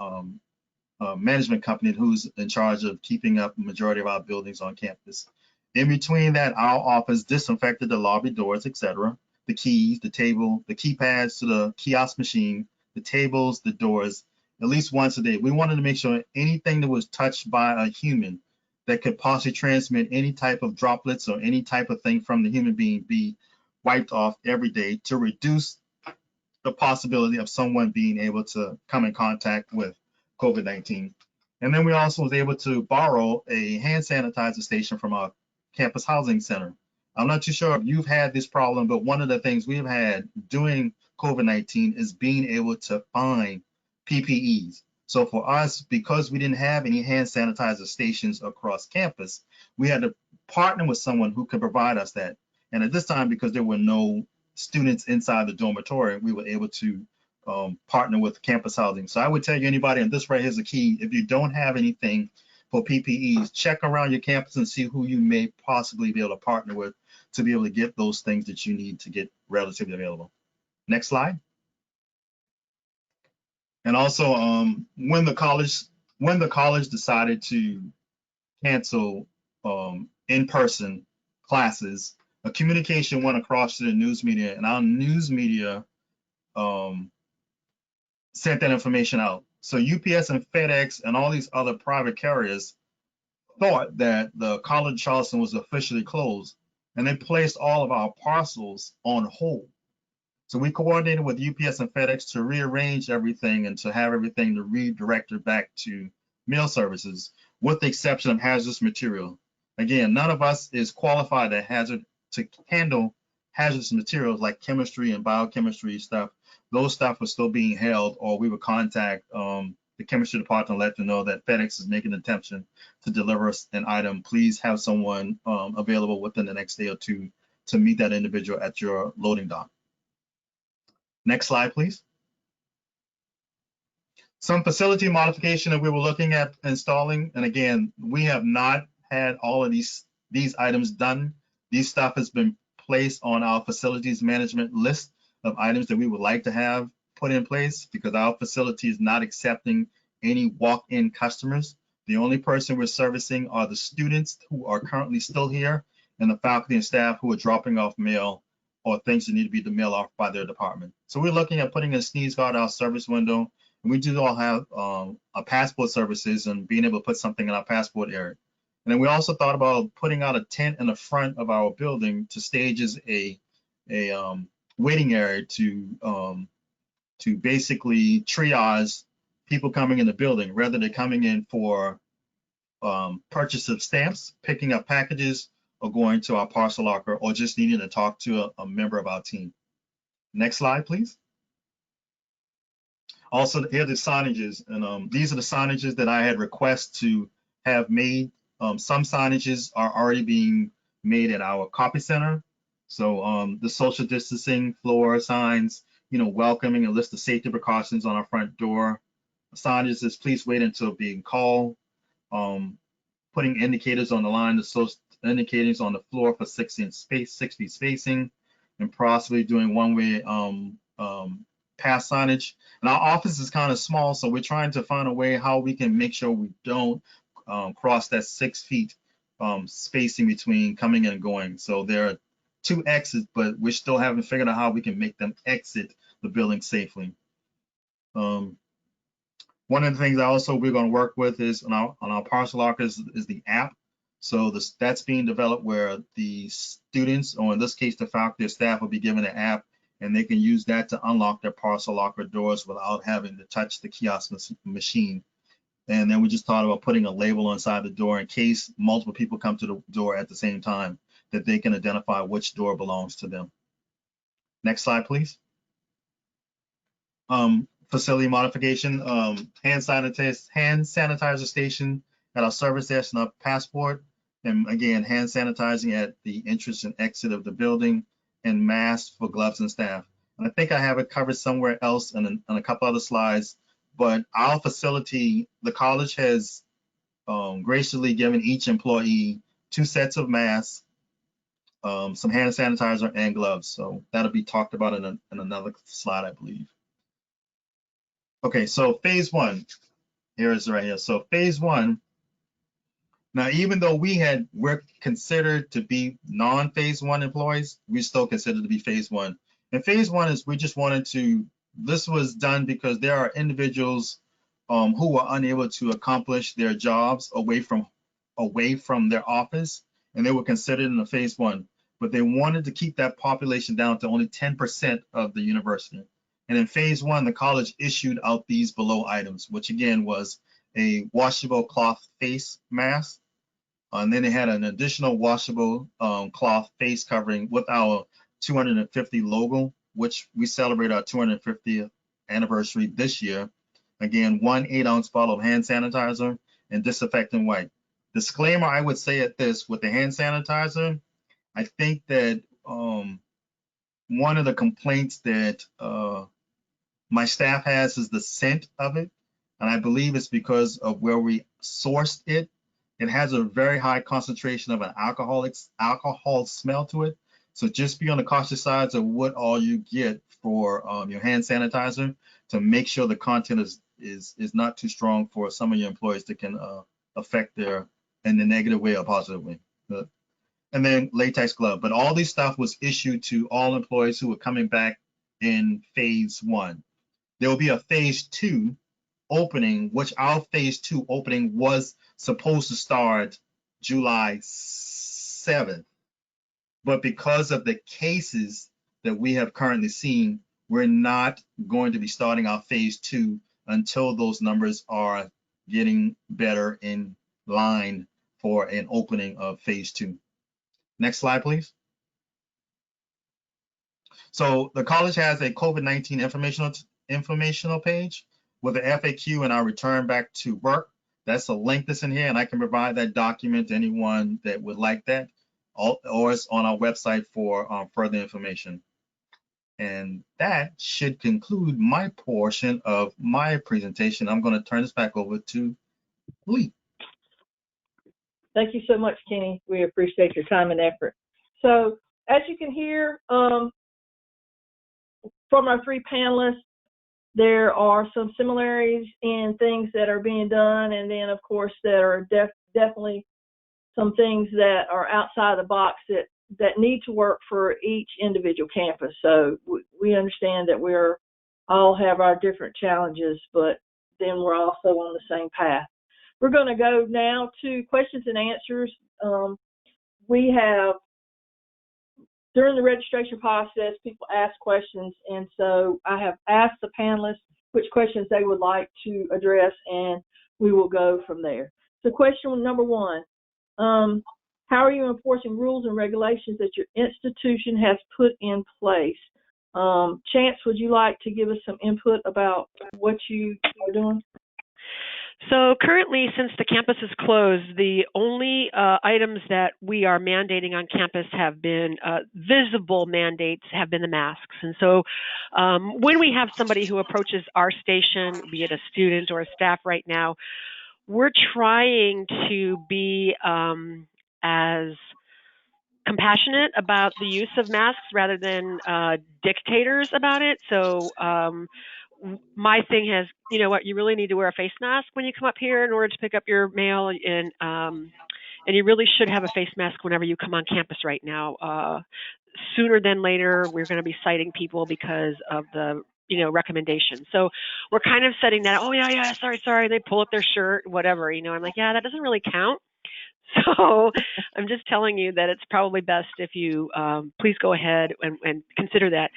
Speaker 7: management company who's in charge of keeping up the majority of our buildings on campus. In between that, our office disinfected the lobby doors, etc., the keys, the table, the keypads to the kiosk machine, the tables, the doors, at least once a day. We wanted to make sure anything that was touched by a human that could possibly transmit any type of droplets or any type of thing from the human being be wiped off every day to reduce the possibility of someone being able to come in contact with COVID-19. And then we also was able to borrow a hand sanitizer station from our campus housing center. I'm not too sure if you've had this problem, but one of the things we've had during COVID-19 is being able to find PPEs. So for us, because we didn't have any hand sanitizer stations across campus, we had to partner with someone who could provide us that. And at this time, because there were no students inside the dormitory, we were able to partner with campus housing. So I would tell you, anybody, and this right here is the key, if you don't have anything for PPEs, check around your campus and see who you may possibly be able to partner with to be able to get those things that you need to get relatively available. Next slide. And also, when the college decided to cancel in-person classes, a communication went across to the news media, and our news media sent that information out. So UPS and FedEx and all these other private carriers thought that the College of Charleston was officially closed, and they placed all of our parcels on hold. So we coordinated with UPS and FedEx to rearrange everything and to have everything redirected back to mail services, with the exception of hazardous material. Again, none of us is qualified to handle hazardous materials like chemistry and biochemistry stuff. Those stuff was still being held, or we would contact the chemistry department and let them know that FedEx is making an intention to deliver us an item. Please have someone available within the next day or two to meet that individual at your loading dock. Next slide, please. Some facility modification that we were looking at installing, and again, we have not had all of these items done. These stuff has been placed on our facilities management list of items that we would like to have put in place, because our facility is not accepting any walk-in customers. The only person we're servicing are the students who are currently still here and the faculty and staff who are dropping off mail or things that need to be mailed off by their department. So we're looking at putting a sneeze guard out service window. And we do all have our passport services and being able to put something in our passport area. And then we also thought about putting out a tent in the front of our building to stage as a waiting area to basically triage people coming in the building, rather than coming in for purchase of stamps, picking up packages, or going to our parcel locker, or just needing to talk to a member of our team. Next slide, please. Also, here are the signages, and these are the signages that I had requested to have made. Some signages are already being made at our copy center. So the social distancing floor signs, welcoming, a list of safety precautions on our front door. Signage is please wait until being called. Putting indicators on the line, the social indicators on the floor for 6 feet spacing, and possibly doing one-way pass signage. And our office is kind of small, so we're trying to find a way how we can make sure we don't cross that 6 feet spacing between coming and going. So there are 2 exits, but we still haven't figured out how we can make them exit the building safely. One of the things we're going to work with is on our Parcel Lockers is the app. So that's being developed where the students, or in this case the faculty or staff, will be given an app, and they can use that to unlock their Parcel Locker doors without having to touch the kiosk machine. And then we just thought about putting a label inside the door in case multiple people come to the door at the same time, that they can identify which door belongs to them. Next slide, please. Facility modification, hand sanitizer station at our service desk and our passport. And again, hand sanitizing at the entrance and exit of the building, and masks for gloves and staff. And I think I have it covered somewhere else in a couple other slides, but our facility, the college has graciously given each employee 2 sets of masks, some hand sanitizer, and gloves. So that'll be talked about in another slide, I believe. Okay, so phase 1, here is right here. So phase 1, now even though we're considered to be non-phase 1 employees, we're still considered to be phase 1. And phase 1 is we just wanted to, this was done because there are individuals who are unable to accomplish their jobs away from their office, and they were considered in the phase 1, but they wanted to keep that population down to only 10% of the university. And in phase 1, the college issued out these below items, which again was a washable cloth face mask. And then they had an additional washable cloth face covering with our 250 logo, which we celebrate our 250th anniversary this year. Again, 1 8-ounce bottle of hand sanitizer and disinfectant wipe. Disclaimer, I would say at this, with the hand sanitizer, I think that one of the complaints that my staff has is the scent of it. And I believe it's because of where we sourced it. It has a very high concentration of an alcohol smell to it. So just be on the cautious side of what all you get for your hand sanitizer, to make sure the content is not too strong for some of your employees that can affect their in a negative way or positive way. And then latex glove. But all this stuff was issued to all employees who were coming back in phase 1. There will be a phase 2 opening, which our phase 2 opening was supposed to start July 7th. But because of the cases that we have currently seen, we're not going to be starting our phase 2 until those numbers are getting better in line for an opening of phase 2. Next slide, please. So the college has a COVID-19 informational page with an FAQ and our return back to work. That's a link that's in here, and I can provide that document to anyone that would like that, or it's on our website for further information. And that should conclude my portion of my presentation. I'm going to turn this back over to Lee.
Speaker 3: Thank you so much, Kenny. We appreciate your time and effort. So as you can hear from our three panelists, there are some similarities in things that are being done, and then of course there are definitely some things that are outside the box that need to work for each individual campus. So we understand that we're all have our different challenges, but then we're also on the same path. We're going to go now to questions and answers. We have, during the registration process, people ask questions, and so I have asked the panelists which questions they would like to address, and we will go from there. So question number one, how are you enforcing rules and regulations that your institution has put in place? Chance, would you like to give us some input about what you are doing?
Speaker 6: So currently, since the campus is closed, the only items that we are mandating on campus have been visible mandates, have been the masks. And so when we have somebody who approaches our station, be it a student or a staff right now, we're trying to be as compassionate about the use of masks rather than dictators about it. So my thing has, you know what, you really need to wear a face mask when you come up here in order to pick up your mail, and you really should have a face mask whenever you come on campus right now. Sooner than later, we're going to be citing people because of the recommendation. So we're kind of setting that, oh yeah, sorry, they pull up their shirt, whatever, I'm like, yeah, that doesn't really count. So I'm just telling you that it's probably best if you please go ahead and consider that.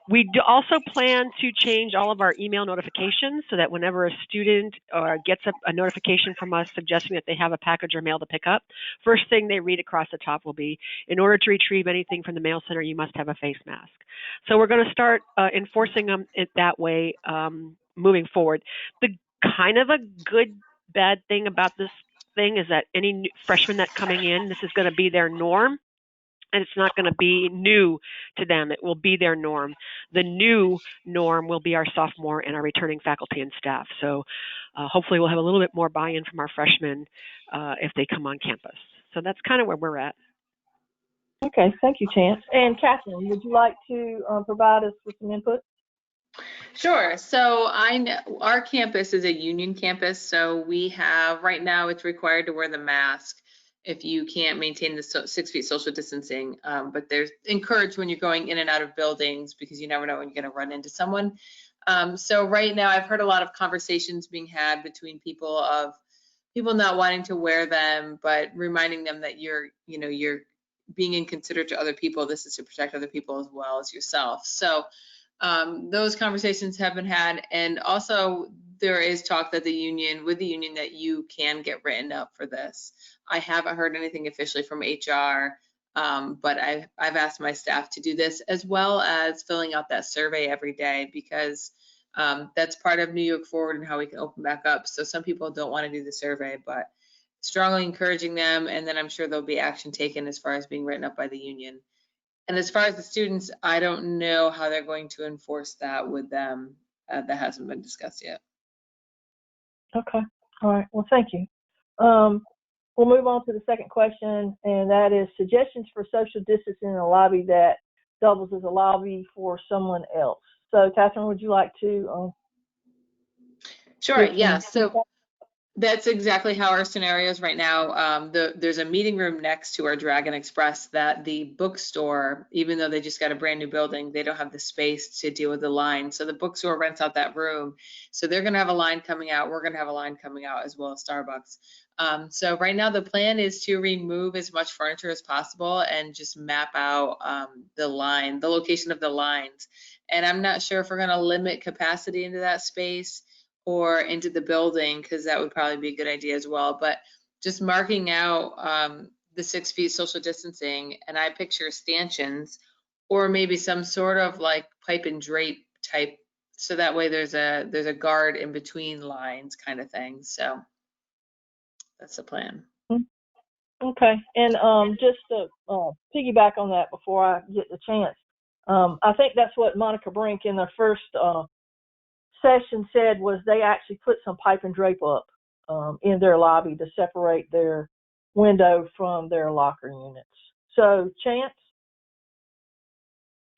Speaker 6: We do also plan to change all of our email notifications so that whenever a student gets a notification from us suggesting that they have a package or mail to pick up, first thing they read across the top will be, in order to retrieve anything from the mail center, you must have a face mask. So we're going to start enforcing them that way moving forward. The kind of a good, bad thing about this thing is that any freshmen that coming in, this is going to be their norm, and it's not going to be new to them. It will be their norm. The new norm will be our sophomore and our returning faculty and staff. So hopefully we'll have a little bit more buy-in from our freshmen if they come on campus. So that's kind of where we're at.
Speaker 3: Okay, thank you, Chance. And Catherine, would you like to provide us with some input?
Speaker 5: Sure. So I know our campus is a union campus, so we have, right now it's required to wear the mask if you can't maintain the 6 feet social distancing, but there's encouraged when you're going in and out of buildings because you never know when you're going to run into someone. So right now I've heard a lot of conversations being had between people not wanting to wear them, but reminding them that you're being inconsiderate to other people. This is to protect other people as well as yourself. So those conversations have been had, and also there is talk that the union that you can get written up for this. I haven't heard anything officially from HR, but I've asked my staff to do this, as well as filling out that survey every day, because that's part of New York Forward and how we can open back up. So some people don't want to do the survey, but strongly encouraging them, and then I'm sure there'll be action taken as far as being written up by the union. And as far as the students, I don't know how they're going to enforce that with them. That hasn't been discussed yet.
Speaker 3: Okay. All right. Well, thank you. We'll move on to the second question, and that is suggestions for social distancing in a lobby that doubles as a lobby for someone else. So, Catherine, would you like to?
Speaker 5: Sure. Yeah. So that's exactly how our scenario is right now. There's a meeting room next to our Dragon Express that the bookstore, even though they just got a brand new building, they don't have the space to deal with the line. So the bookstore rents out that room. So they're going to have a line coming out. We're going to have a line coming out, as well as Starbucks. So right now the plan is to remove as much furniture as possible and just map out the location of the lines. And I'm not sure if we're going to limit capacity into that space or into the building, because that would probably be a good idea as well. But just marking out the 6 feet social distancing, and I picture stanchions or maybe some sort of like pipe and drape type, so that way there's a guard in between lines kind of thing. So that's the plan.
Speaker 3: Okay, and just to piggyback on that before I get the chance, I think that's what Monica Brink in the first session said, was they actually put some pipe and drape up in their lobby to separate their window from their locker units. So, Chance?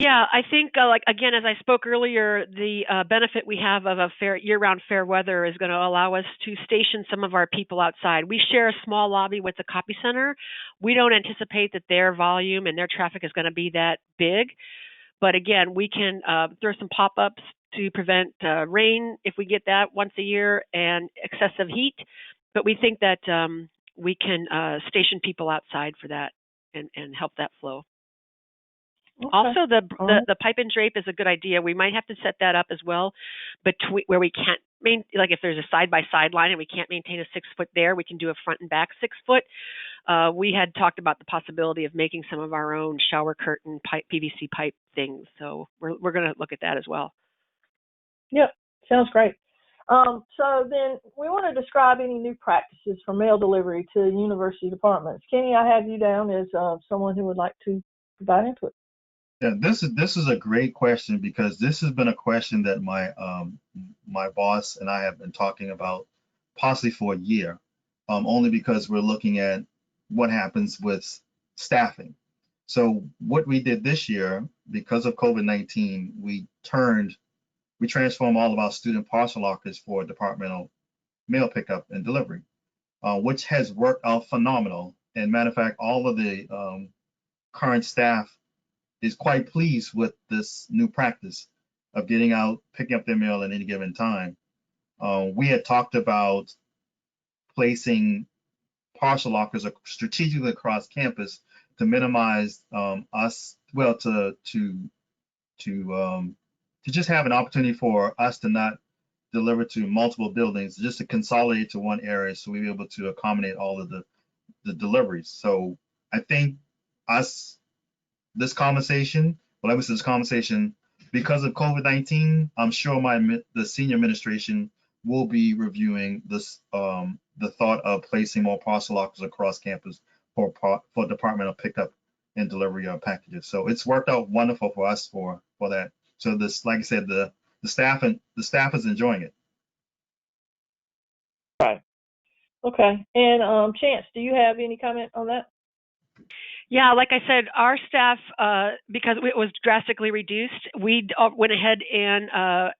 Speaker 6: Yeah, I think, like, again, as I spoke earlier, the benefit we have of a year-round fair weather is going to allow us to station some of our people outside. We share a small lobby with the copy center. We don't anticipate that their volume and their traffic is going to be that big. But again, we can throw some pop-ups to prevent rain if we get that once a year, and excessive heat. But we think that we can station people outside for that and help that flow. Okay. Also, the pipe and drape is a good idea. We might have to set that up as well, between where we can't like if there's a side-by-side line and we can't maintain a 6 foot there, we can do a front and back 6 foot. We had talked about the possibility of making some of our own shower curtain pipe, PVC pipe things. So we're going to look at that as well. Yep,
Speaker 3: sounds great. So then we want to describe any new practices for mail delivery to university departments. Kenny, I have you down as someone who would like to provide input.
Speaker 7: Yeah, this is a great question, because this has been a question that my boss and I have been talking about possibly for a year, only because we're looking at what happens with staffing. So what we did this year, because of COVID-19, we transformed all of our student parcel lockers for departmental mail pickup and delivery, which has worked out phenomenal. And matter of fact, all of the current staff is quite pleased with this new practice of getting out, picking up their mail at any given time. We had talked about placing parcel lockers strategically across campus to minimize to just have an opportunity for us to not deliver to multiple buildings, just to consolidate to one area, so we were able to accommodate all of the deliveries. So I think this conversation, because of COVID-19, I'm sure the senior administration will be reviewing this, the thought of placing more parcel lockers across campus for departmental pickup and delivery of packages. So it's worked out wonderful for us for that. So this, like I said, the staff is enjoying it.
Speaker 3: Right. Okay. And Chance, do you have any comment on that?
Speaker 6: Yeah, like I said, our staff, because it was drastically reduced, we went ahead and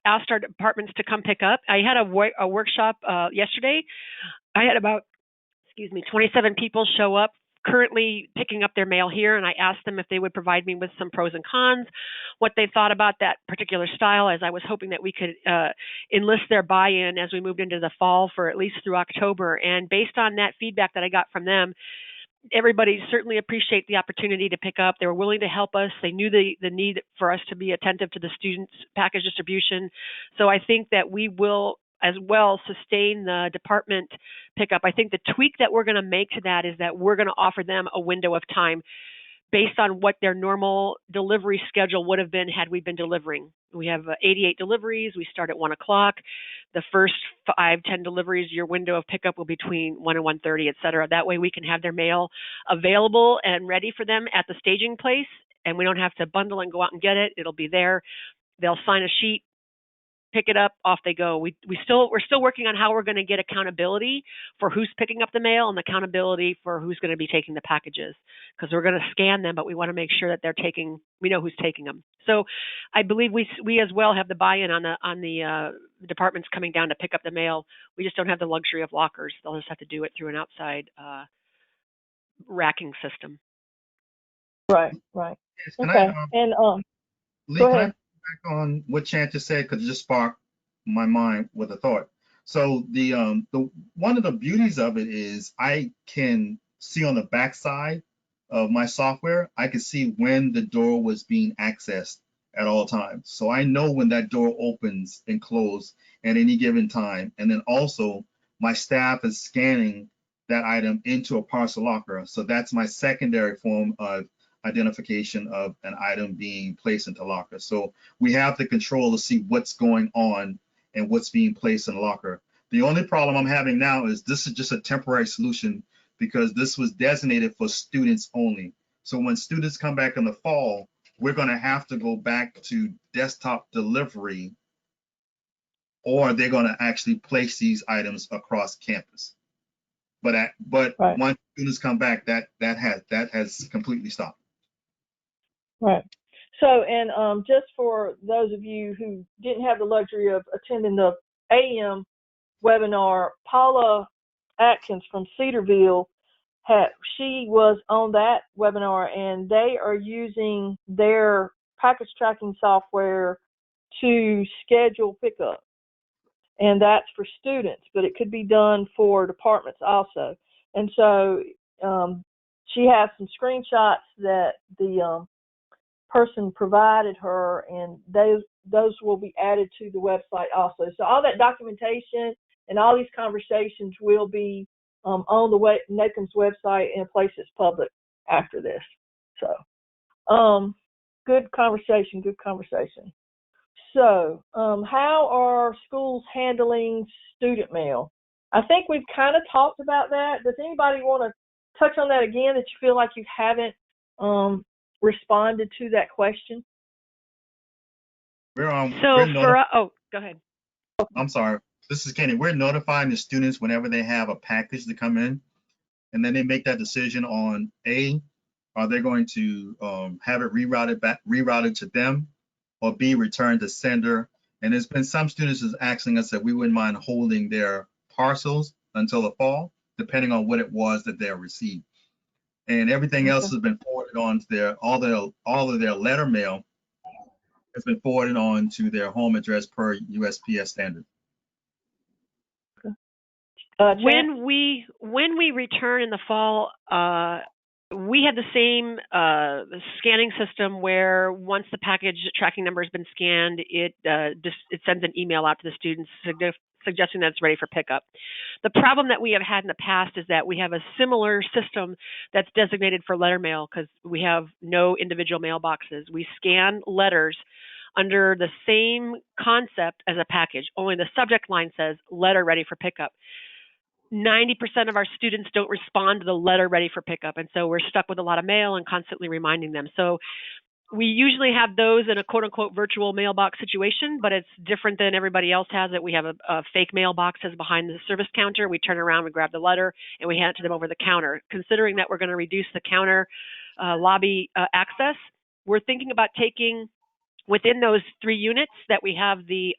Speaker 6: asked our departments to come pick up. I had a workshop yesterday. I had about, 27 people show up currently picking up their mail here, and I asked them if they would provide me with some pros and cons, what they thought about that particular style, as I was hoping that we could enlist their buy-in as we moved into the fall for at least through October. And based on that feedback that I got from them, everybody certainly appreciate the opportunity to pick up. They were willing to help us. They knew the need for us to be attentive to the students' package distribution. So I think that we will as well sustain the department pickup. I think the tweak that we're going to make to that is that we're going to offer them a window of time based on what their normal delivery schedule would have been had we been delivering. We have 88 deliveries. We start at 1 o'clock. The first 5-10 deliveries, your window of pickup will be between 1 and 1:30, et cetera. That way we can have their mail available and ready for them at the staging place, and we don't have to bundle and go out and get it. It'll be there. They'll sign a sheet, pick it up, off they go. We're still working on how we're going to get accountability for who's picking up the mail and accountability for who's going to be taking the packages, because we're going to scan them, but we want to make sure that we know who's taking them. So I believe we as well have the buy-in on the departments coming down to pick up the mail. We just don't have the luxury of lockers. They'll just have to do it through an outside racking system.
Speaker 3: Right. Okay.
Speaker 7: Lee,
Speaker 3: go ahead.
Speaker 7: Back on what Chance just said, because it just sparked my mind with a thought. So the one of the beauties of it is I can see on the back side of my software, I can see when the door was being accessed at all times. So I know when that door opens and closes at any given time. And then also my staff is scanning that item into a parcel locker. So that's my secondary form of identification of an item being placed into locker. So we have the control to see what's going on and what's being placed in a locker. The only problem I'm having now is this is just a temporary solution because this was designated for students only. So when students come back in the fall, we're going to have to go back to desktop delivery, or they're going to actually place these items across campus. But
Speaker 3: Right.
Speaker 7: once students come back, that has completely stopped.
Speaker 3: Right. So, and just for those of you who didn't have the luxury of attending the AM webinar, Paula Atkins from Cedarville, she was on that webinar, and they are using their package tracking software to schedule pickup. And that's for students, but it could be done for departments also. And so she has some screenshots that the person provided her, and those will be added to the website also. So all that documentation and all these conversations will be on the NACM's website in a place that's public after this. So good conversation, good conversation. So how are schools handling student mail? I think we've kind of talked about that. Does anybody want to touch on that again, that you feel like you haven't responded to that question?
Speaker 7: We're
Speaker 6: go ahead.
Speaker 7: I'm sorry. This is Kenny. We're notifying the students whenever they have a package to come in, and then they make that decision on A, are they going to have it rerouted to them, or B, returned to sender. And there's been some students is asking us that we wouldn't mind holding their parcels until the fall, depending on what it was that they received. And everything else has been forwarded on to their all of their letter mail has been forwarded on to their home address per USPS standard.
Speaker 6: When we return in the fall, we have the same scanning system where once the package tracking number has been scanned, it sends an email out to the students suggesting that it's ready for pickup. The problem that we have had in the past is that we have a similar system that's designated for letter mail because we have no individual mailboxes. We scan letters under the same concept as a package, only the subject line says letter ready for pickup. 90% of our students don't respond to the letter ready for pickup, and so we're stuck with a lot of mail and constantly reminding them. So we usually have those in a quote-unquote virtual mailbox situation, but it's different than everybody else has it. We have a fake mailbox that's behind the service counter. We turn around, we grab the letter, and we hand it to them over the counter. Considering that we're going to reduce the counter lobby access, we're thinking about taking within those 3 units that we have the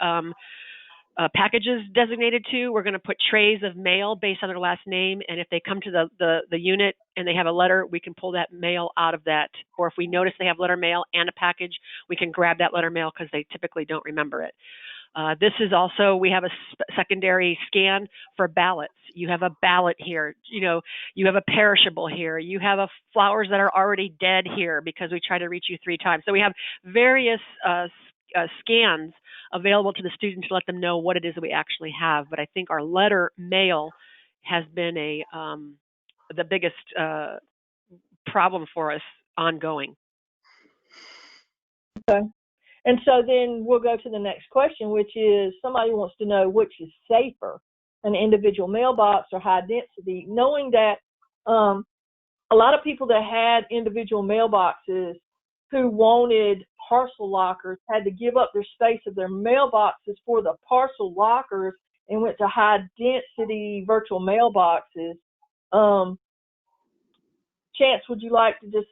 Speaker 6: packages designated to, we're going to put trays of mail based on their last name, and if they come to the unit and they have a letter, we can pull that mail out of that. Or if we notice they have letter mail and a package, we can grab that letter mail because they typically don't remember it. This is also, we have a secondary scan for ballots. You have a ballot here, you have a perishable here, you have flowers that are already dead here because we try to reach you 3 times. So we have various scans available to the students to let them know what it is that we actually have. But I think our letter mail has been the biggest problem for us ongoing.
Speaker 3: Okay. And so then we'll go to the next question, which is somebody wants to know which is safer, an individual mailbox or high density, knowing that a lot of people that had individual mailboxes who wanted parcel lockers had to give up their space of their mailboxes for the parcel lockers and went to high density virtual mailboxes. Chance, would you like to just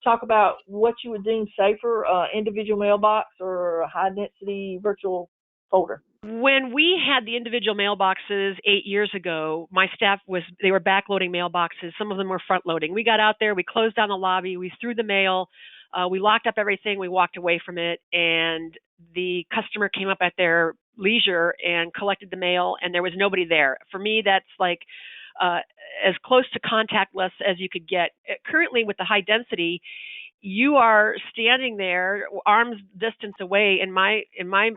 Speaker 3: talk about what you would deem safer, individual mailbox or a high density virtual folder?
Speaker 6: When we had the individual mailboxes 8 years ago, my staff they were backloading mailboxes. Some of them were front loading. We got out there, we closed down the lobby, we threw the mail, we locked up everything, we walked away from it, and the customer came up at their leisure and collected the mail, and there was nobody there. For me, that's like as close to contactless as you could get. Currently, with the high density, you are standing there, arm's distance away. In my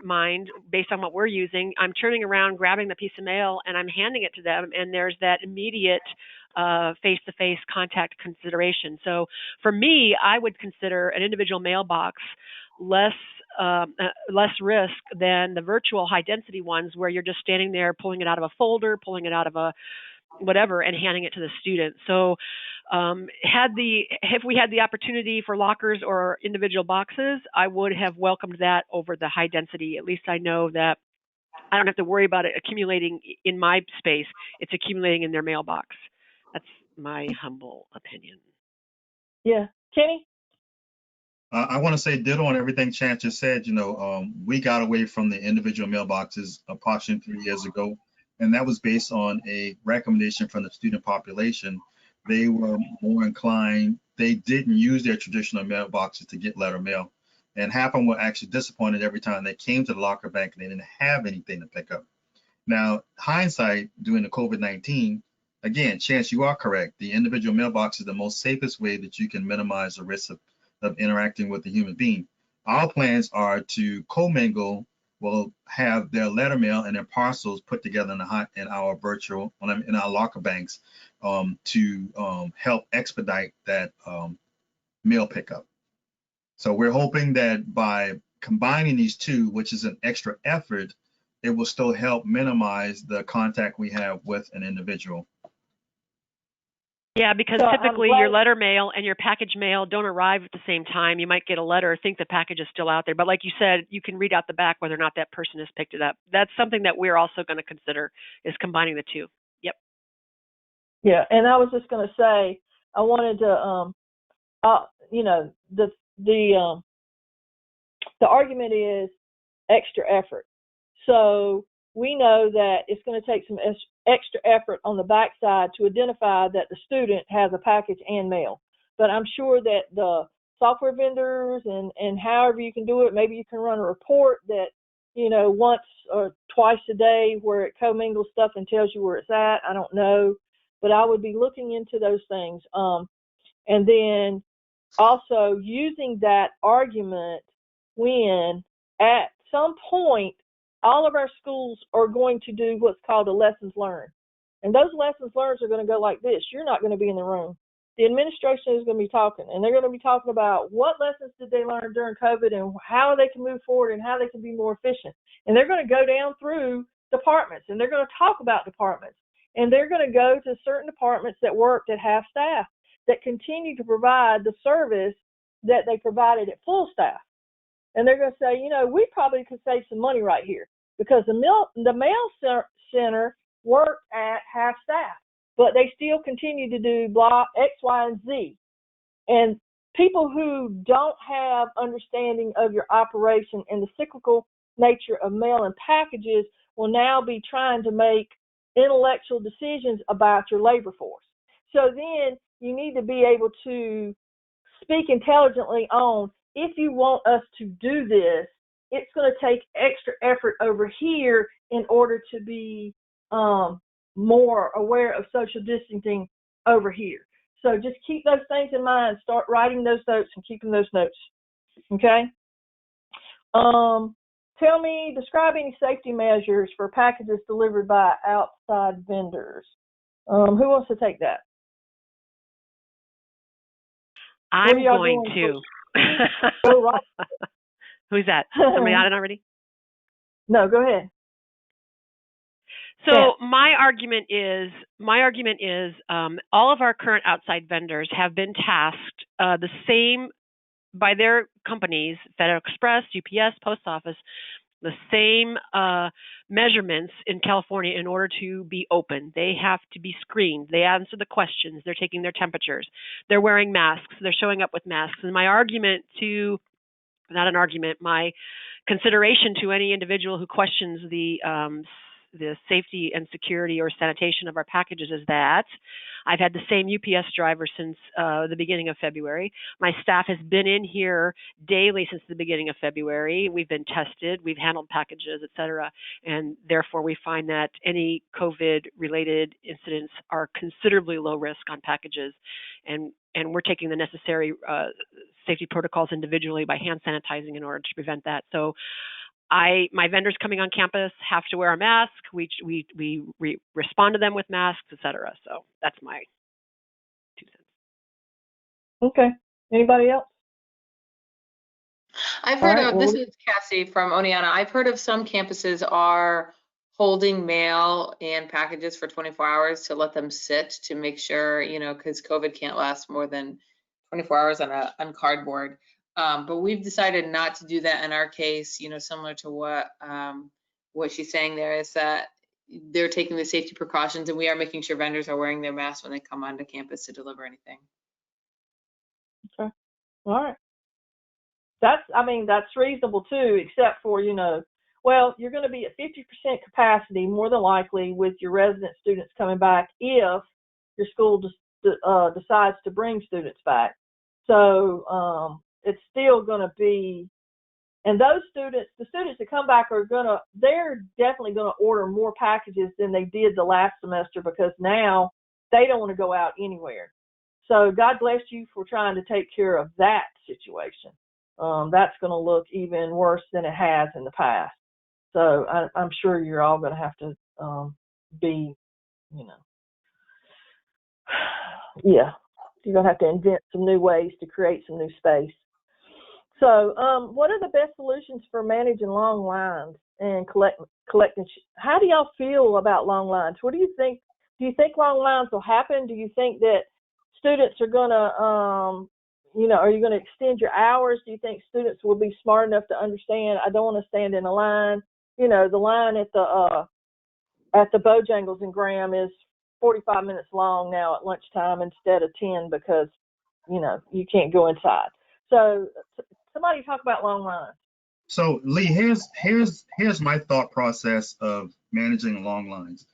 Speaker 6: mind, based on what we're using, I'm turning around, grabbing the piece of mail, and I'm handing it to them. And there's that immediate face-to-face contact consideration. So for me, I would consider an individual mailbox less risk than the virtual high-density ones where you're just standing there pulling it out of a folder, pulling it out of a whatever, and handing it to the student. So if we had the opportunity for lockers or individual boxes, I would have welcomed that over the high density. At least I know that I don't have to worry about it accumulating in my space. It's accumulating in their mailbox. That's my humble opinion.
Speaker 3: Yeah. Kenny?
Speaker 7: I want to say ditto on everything Chance just said. We got away from the individual mailboxes approximately 3 years ago, and that was based on a recommendation from the student population. They were more inclined, they didn't use their traditional mailboxes to get letter mail, and half of them were actually disappointed every time they came to the locker bank and they didn't have anything to pick up. Now, hindsight, during the COVID-19, again, Chance, you are correct. The individual mailbox is the most safest way that you can minimize the risk of interacting with a human being. Our plans are to commingle, will have their letter mail and their parcels put together in our virtual, in our locker banks to help expedite that mail pickup. So we're hoping that by combining these two, which is an extra effort, it will still help minimize the contact we have with an individual.
Speaker 6: Yeah, because typically your letter mail and your package mail don't arrive at the same time. You might get a letter, think the package is still out there, but like you said, you can read out the back whether or not that person has picked it up. That's something that we're also going to consider, is combining the two. Yep.
Speaker 3: Yeah, and I was just going to say, I wanted to, the argument is extra effort. So we know that it's going to take some extra effort on the backside to identify that the student has a package and mail. But I'm sure that the software vendors and however you can do it, maybe you can run a report that, once or twice a day where it commingles stuff and tells you where it's at. I don't know, but I would be looking into those things. And then also using that argument when at some point all of our schools are going to do what's called a lessons learned. And those lessons learned are going to go like this. You're not going to be in the room. The administration is going to be talking, and they're going to be talking about what lessons did they learn during COVID and how they can move forward and how they can be more efficient. And they're going to go down through departments, and they're going to talk about departments. And they're going to go to certain departments that worked at half staff that continue to provide the service that they provided at full staff. And they're going to say, we probably could save some money right here because the mail center worked at half staff, but they still continue to do blah, X, Y, and Z. And people who don't have understanding of your operation and the cyclical nature of mail and packages will now be trying to make intellectual decisions about your labor force. So then you need to be able to speak intelligently on, if you want us to do this, it's going to take extra effort over here in order to be more aware of social distancing over here. So just keep those things in mind. Start writing those notes and keeping those notes. Okay? Describe any safety measures for packages delivered by outside vendors. Who wants to take that?
Speaker 6: I'm going to.
Speaker 3: Oh, right.
Speaker 6: Who's that? Somebody got it already?
Speaker 3: No, go ahead.
Speaker 6: So my argument is all of our current outside vendors have been tasked the same by their companies, FedEx Express, UPS, Post Office, the same measurements in California in order to be open. They have to be screened. They answer the questions. They're taking their temperatures. They're wearing masks. They're showing up with masks. And my consideration to any individual who questions the safety and security or sanitation of our packages is that I've had the same UPS driver since the beginning of February. My staff has been in here daily since the beginning of February. We've been tested, we've handled packages, et cetera, and therefore we find that any COVID-related incidents are considerably low risk on packages, and we're taking the necessary safety protocols individually by hand sanitizing in order to prevent that. So my vendors coming on campus have to wear a mask. We respond to them with masks, et cetera. So that's my
Speaker 3: Okay. Anybody else?
Speaker 5: I've
Speaker 3: All
Speaker 5: heard
Speaker 3: right,
Speaker 5: of,
Speaker 3: well,
Speaker 5: this is Cassie from Oneonta. I've heard of some campuses are holding mail and packages for 24 hours to let them sit to make sure, you know, because COVID can't last more than 24 hours on cardboard. But we've decided not to do that in our case, you know, similar to what she's saying there, is that they're taking the safety precautions, and we are making sure vendors are wearing their masks when they come onto campus to deliver anything.
Speaker 3: okay. All right. That's reasonable too, except for, you know, well, you're going to be at 50% capacity more than likely with your resident students coming back if your school decides to bring students back. So it's still going to be, and those students, the students that come back they're definitely going to order more packages than they did the last semester, because now they don't want to go out anywhere. So God bless you for trying to take care of that situation. That's going to look even worse than it has in the past. So I'm sure you're all going to have to be, you know, yeah, you're going to have to invent some new ways to create some new space. So what are the best solutions for managing long lines and collecting? How do y'all feel about long lines? What do you think? Do you think long lines will happen? Do you think that students are going to, you know, are you going to extend your hours? Do you think students will be smart enough to understand, I don't want to stand in a line? You know, the line at the Bojangles in Graham is 45 minutes long now at lunchtime instead of 10 because, you know, you can't go inside. So somebody talk about long lines.
Speaker 7: So Lee, here's my thought process of managing long lines.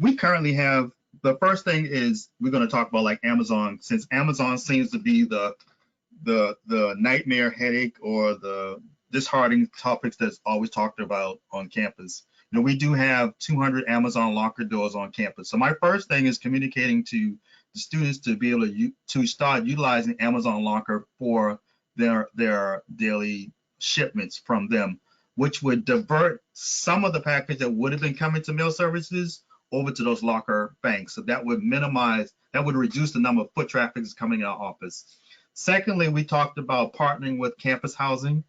Speaker 7: We currently have, the first thing is we're going to talk about like Amazon, since Amazon seems to be the nightmare headache or the disheartening topics that's always talked about on campus. You know, we do have 200 Amazon locker doors on campus. So my first thing is communicating to the students to be able to start utilizing Amazon Locker for their daily shipments from them, which would divert some of the package that would have been coming to mail services over to those locker banks. So that would reduce the number of foot traffic that's coming in our office. Secondly, we talked about partnering with campus housing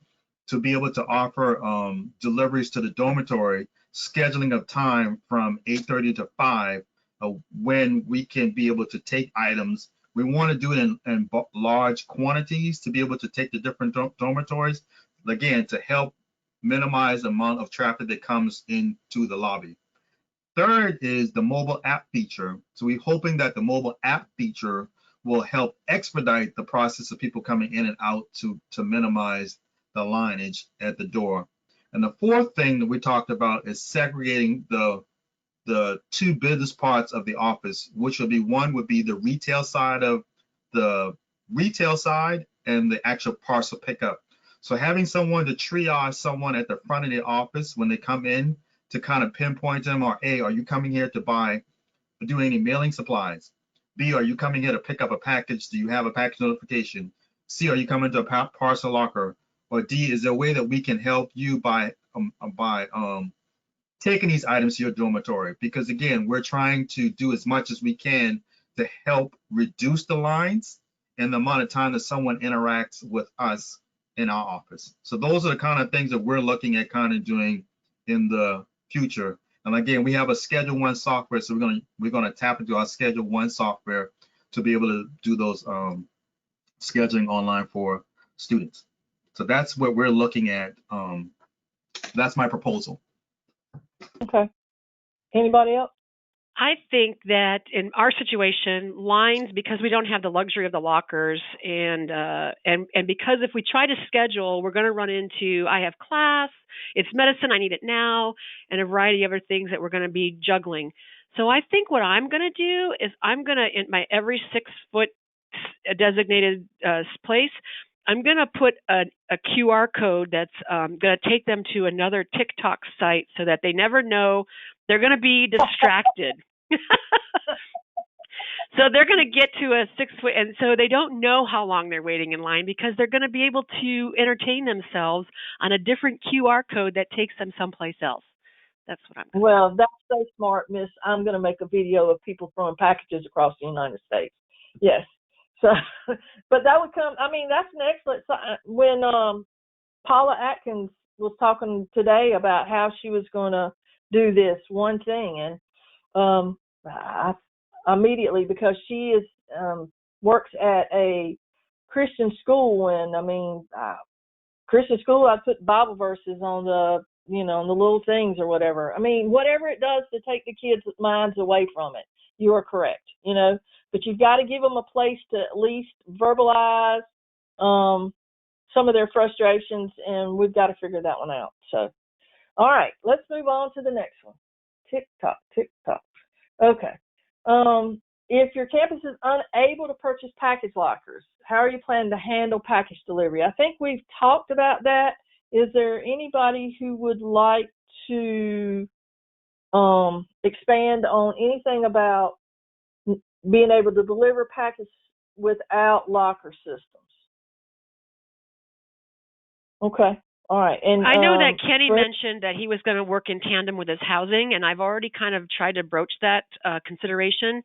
Speaker 7: to be able to offer deliveries to the dormitory, scheduling of time from 8:30 to 5, when we can be able to take items. We want to do it in large quantities to be able to take the different dormitories, again, to help minimize the amount of traffic that comes into the lobby. Third is the mobile app feature. So we're hoping that the mobile app feature will help expedite the process of people coming in and out to minimize the lineage at the door. And the fourth thing that we talked about is segregating the two business parts of the office, which would be, one would be the retail side of the retail side and the actual parcel pickup. So having someone to triage someone at the front of the office when they come in to kind of pinpoint them, or A, are you coming here to do any mailing supplies? B, are you coming here to pick up a package? Do you have a package notification? C, are you coming to a parcel locker? Or D, is there a way that we can help you by taking these items to your dormitory? Because again, we're trying to do as much as we can to help reduce the lines and the amount of time that someone interacts with us in our office. So those are the kind of things that we're looking at kind of doing in the future. And again, we have a Schedule 1 software, so we're gonna tap into our Schedule 1 software to be able to do those scheduling online for students. So that's what we're looking at. That's my proposal.
Speaker 3: Okay. Anybody else?
Speaker 6: I think that in our situation, lines, because we don't have the luxury of the lockers, and because if we try to schedule, we're going to run into, I have class, it's medicine, I need it now, and a variety of other things that we're going to be juggling. So I think what I'm going to do is I'm going to, in my every 6-foot designated place, I'm going to put a QR code that's going to take them to another TikTok site so that they never know. They're going to be distracted. So they're going to get to a 6-foot, and so they don't know how long they're waiting in line, because they're going to be able to entertain themselves on a different QR code that takes them someplace else. That's what I'm going to do.
Speaker 3: Well, that's so smart, Miss. I'm going to make a video of people throwing packages across the United States. Yes. So, but that would come, I mean, that's an excellent sign. When Paula Atkins was talking today about how she was going to do this one thing, and I immediately, because she is works at a Christian school, and I mean, Christian school, I put Bible verses on the, you know, on the little things or whatever. I mean, whatever it does to take the kids' minds away from it, you are correct, you know, but you've got to give them a place to at least verbalize some of their frustrations, and we've got to figure that one out. So, all right, let's move on to the next one. Tick tock, tick tock. Okay. If your campus is unable to purchase package lockers, how are you planning to handle package delivery? I think we've talked about that. Is there anybody who would like to expand on anything about being able to deliver packages without locker systems? Okay. All right. And
Speaker 6: I know that Kenny mentioned that he was going to work in tandem with his housing, and I've already kind of tried to broach that consideration.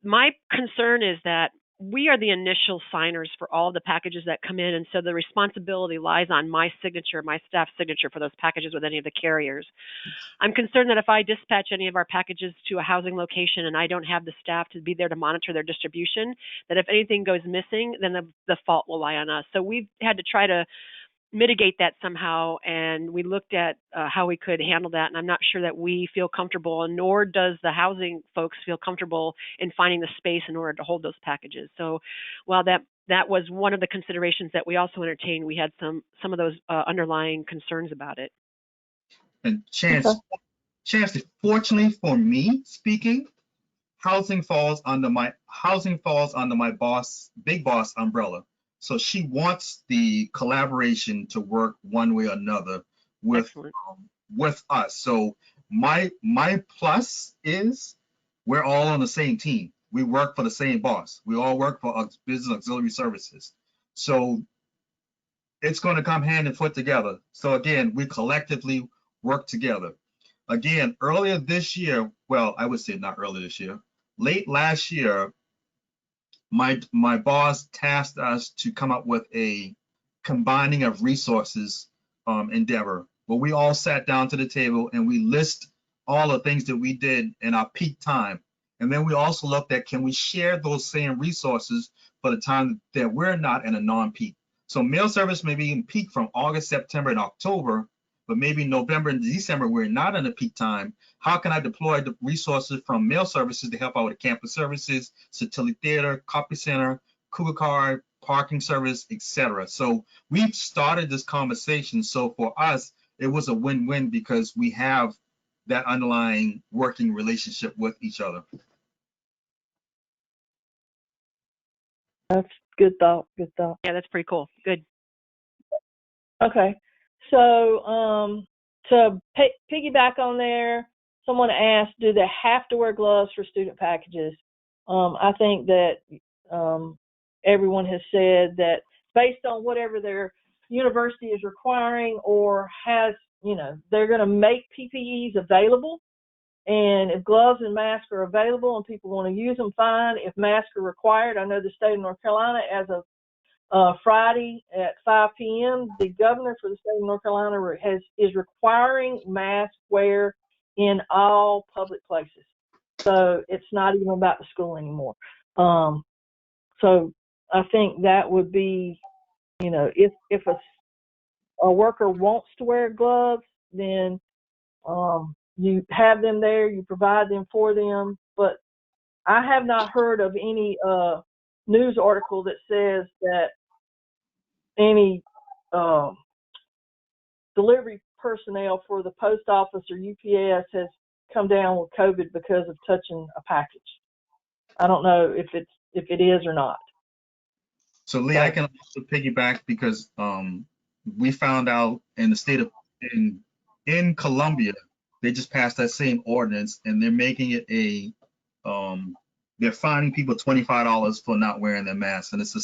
Speaker 6: My concern is that we are the initial signers for all the packages that come in, and so the responsibility lies on my signature, my staff signature for those packages with any of the carriers. I'm concerned that if I dispatch any of our packages to a housing location and I don't have the staff to be there to monitor their distribution, that if anything goes missing, then the fault will lie on us. So we've had to try to mitigate that somehow, and we looked at how we could handle that, and I'm not sure that we feel comfortable, and nor does the housing folks feel comfortable in finding the space in order to hold those packages. So while that was one of the considerations that we also entertained, we had some of those underlying concerns about it.
Speaker 7: And Chance, fortunately for me speaking, housing falls under my big boss umbrella. So she wants the collaboration to work one way or another with us. So my plus is we're all on the same team. We work for the same boss. We all work for business auxiliary services. So it's going to come hand and foot together. So again, we collectively work together. Again, earlier this year, well, I would say not earlier this year, late last year, my boss tasked us to come up with a combining of resources endeavor, where we all sat down to the table and we list all the things that we did in our peak time. And then we also looked at, can we share those same resources for the time that we're not in a non-peak? So mail service may be in peak from August, September, and October, but maybe November and December, we're not in a peak time. How can I deploy the resources from mail services to help out with campus services, Satili Theater, Copy Center, Cougar Card, parking service, etc. So we've started this conversation. So for us, it was a win-win because we have that underlying working relationship with each other.
Speaker 3: That's good thought. Good thought.
Speaker 6: Yeah, that's pretty cool. Good.
Speaker 3: Okay. So to piggyback on there, someone asked, do they have to wear gloves for student packages? I think that everyone has said that based on whatever their university is requiring or has, you know, they're going to make PPEs available. And if gloves and masks are available and people want to use them, fine. If masks are required, I know the state of North Carolina, as of Friday at 5 p.m., the governor for the state of North Carolina is requiring mask wear in all public places. So it's not even about the school anymore. So I think that would be, you know, if a worker wants to wear gloves, then you have them there, you provide them for them. But I have not heard of any news article that says that any delivery personnel for the post office or UPS has come down with COVID because of touching a package. I don't know if it is or not.
Speaker 7: So Lee, I can also piggyback because we found out in the state of in Columbia, they just passed that same ordinance and they're making it a they're fining people $25 for not wearing their masks, and it's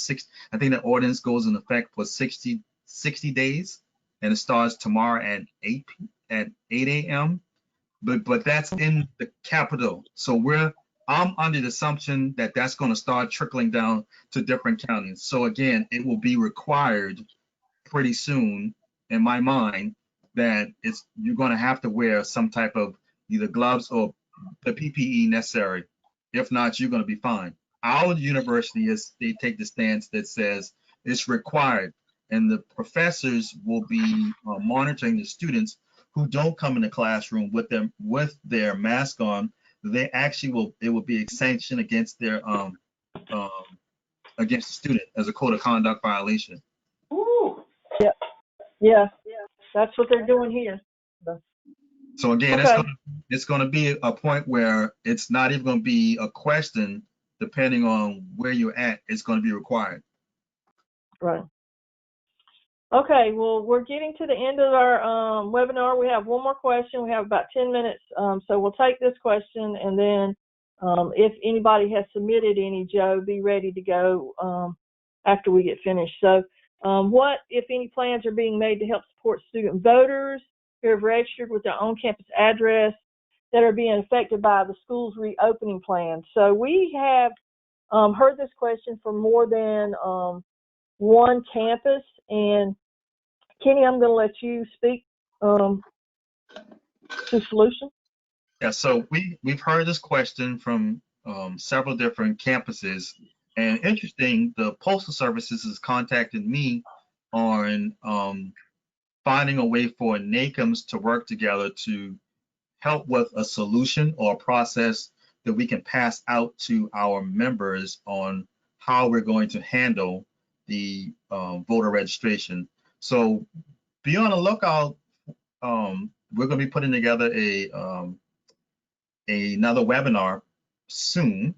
Speaker 7: I think that ordinance goes in effect for 60 days, and it starts tomorrow at 8 a.m. But that's in the capital, so we're I'm under the assumption that that's going to start trickling down to different counties. So again, it will be required pretty soon, in my mind, that you're going to have to wear some type of either gloves or the PPE necessary. If not, you're going to be fined. Our university they take the stance that says it's required, and the professors will be monitoring the students who don't come in the classroom with their mask on. They actually it will be a sanction against their against the student as a code of conduct violation.
Speaker 4: Ooh.
Speaker 3: Yeah, that's what they're doing here.
Speaker 7: So again,
Speaker 3: Okay.
Speaker 7: it's going to be a point where it's not even going to be a question, depending on where you're at. It's going to be required.
Speaker 3: Right. Okay, well, we're getting to the end of our webinar. We have one more question. We have about 10 minutes, so we'll take this question, and then if anybody has submitted any, Joe, be ready to go after we get finished. So what, if any, plans are being made to help support student voters who have registered with their on-campus address that are being affected by the school's reopening plan? So we have heard this question from more than one campus, and Kenny, I'm going to let you speak to solution.
Speaker 7: Yeah, so we've heard this question from several different campuses, and interesting, the Postal Services has contacted me on finding a way for NACMs to work together to help with a solution or a process that we can pass out to our members on how we're going to handle the voter registration. So be on the lookout. We're going to be putting together another webinar soon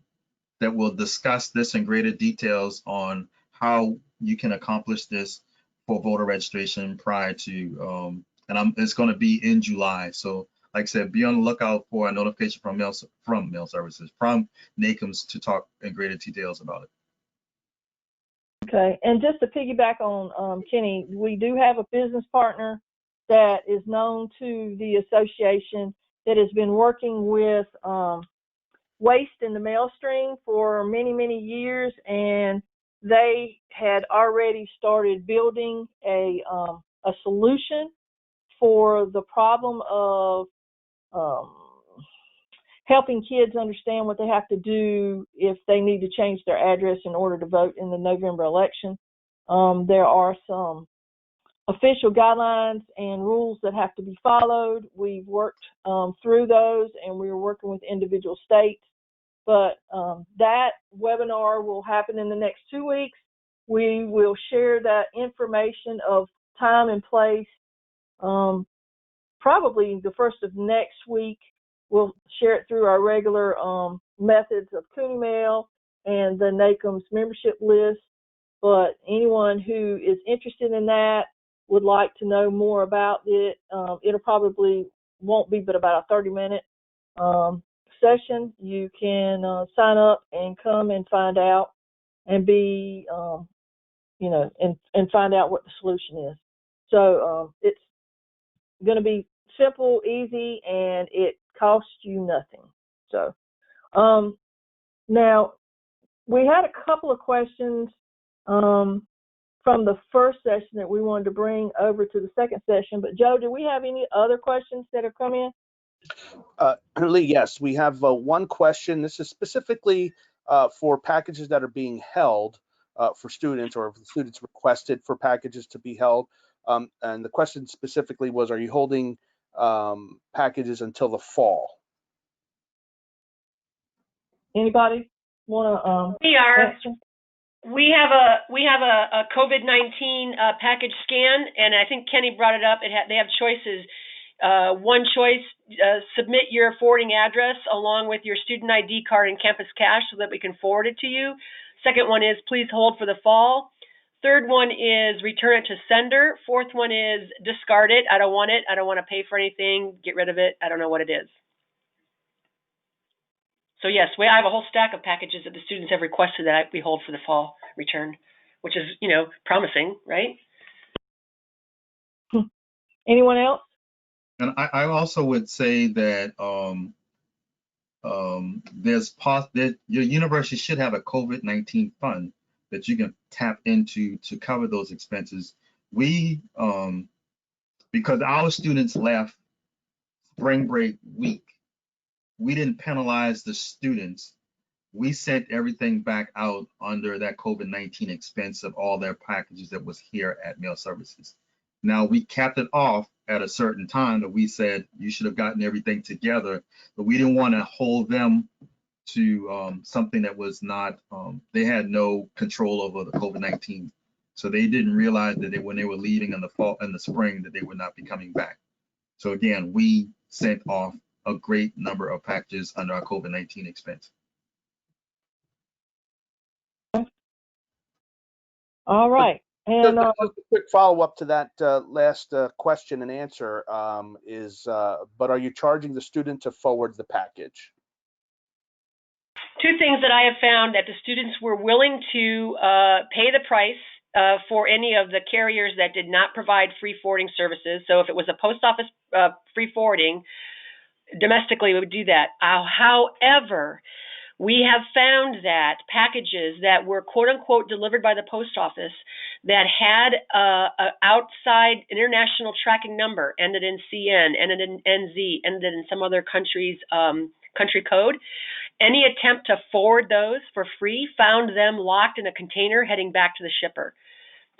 Speaker 7: that will discuss this in greater details on how you can accomplish this for voter registration prior to, it's going to be in July. So like I said, be on the lookout for a notification from mail services, from NACMs, to talk in greater details about it.
Speaker 3: Okay, and just to piggyback on Kenny, we do have a business partner that is known to the association that has been working with waste in the mail stream for many, many years, and they had already started building a solution for the problem of helping kids understand what they have to do if they need to change their address in order to vote in the November election. There are some official guidelines and rules that have to be followed. We've worked through those, and we're working with individual states. But that webinar will happen in the next 2 weeks. We will share that information of time and place probably the first of next week. We'll share it through our regular methods of Cooney Mail and the NACM's membership list. But anyone who is interested in that, would like to know more about it, it'll probably won't be but about a 30-minute session. You can sign up and come and find out and be, and find out what the solution is. So it's going to be simple, easy, and it costs you nothing. So now we had a couple of questions from the first session that we wanted to bring over to the second session. But Joe, do we have any other questions that have come in?
Speaker 2: Lee, yes, we have one question. This is specifically for packages that are being held for students, or if the students requested for packages to be held. And the question specifically was, are you holding packages until the fall?
Speaker 3: Anybody want to?
Speaker 4: We are.
Speaker 3: Answer?
Speaker 4: We have a COVID-19 package scan, and I think Kenny brought it up. They have choices. One choice: submit your forwarding address along with your student ID card and campus cash so that we can forward it to you. Second one is please hold for the fall. Third one is return it to sender. Fourth one is discard it. I don't want it. I don't want to pay for anything. Get rid of it. I don't know what it is. So yes, I have a whole stack of packages that the students have requested that we hold for the fall return, which is, promising, right?
Speaker 3: Anyone else?
Speaker 7: And I also would say that your university should have a COVID-19 fund that you can tap into to cover those expenses. We, because our students left spring break week, we didn't penalize the students. We sent everything back out under that COVID-19 expense of all their packages that was here at Mail Services. Now, we capped it off at a certain time that we said you should have gotten everything together, but we didn't want to hold them to something that was not, they had no control over the COVID-19. So they didn't realize that when they were leaving in the fall and the spring that they would not be coming back. So again, we sent off a great number of packages under our COVID-19 expense.
Speaker 3: All right. And
Speaker 2: Just a quick follow-up to that last question and answer but are you charging the student to forward the package?
Speaker 4: Two things that I have found: that the students were willing to pay the price for any of the carriers that did not provide free forwarding services. So if it was a post office free forwarding, domestically we would do that. However, we have found that packages that were quote unquote delivered by the post office that had an outside international tracking number, ended in CN, ended in NZ, ended in some other country's country code, any attempt to forward those for free found them locked in a container heading back to the shipper.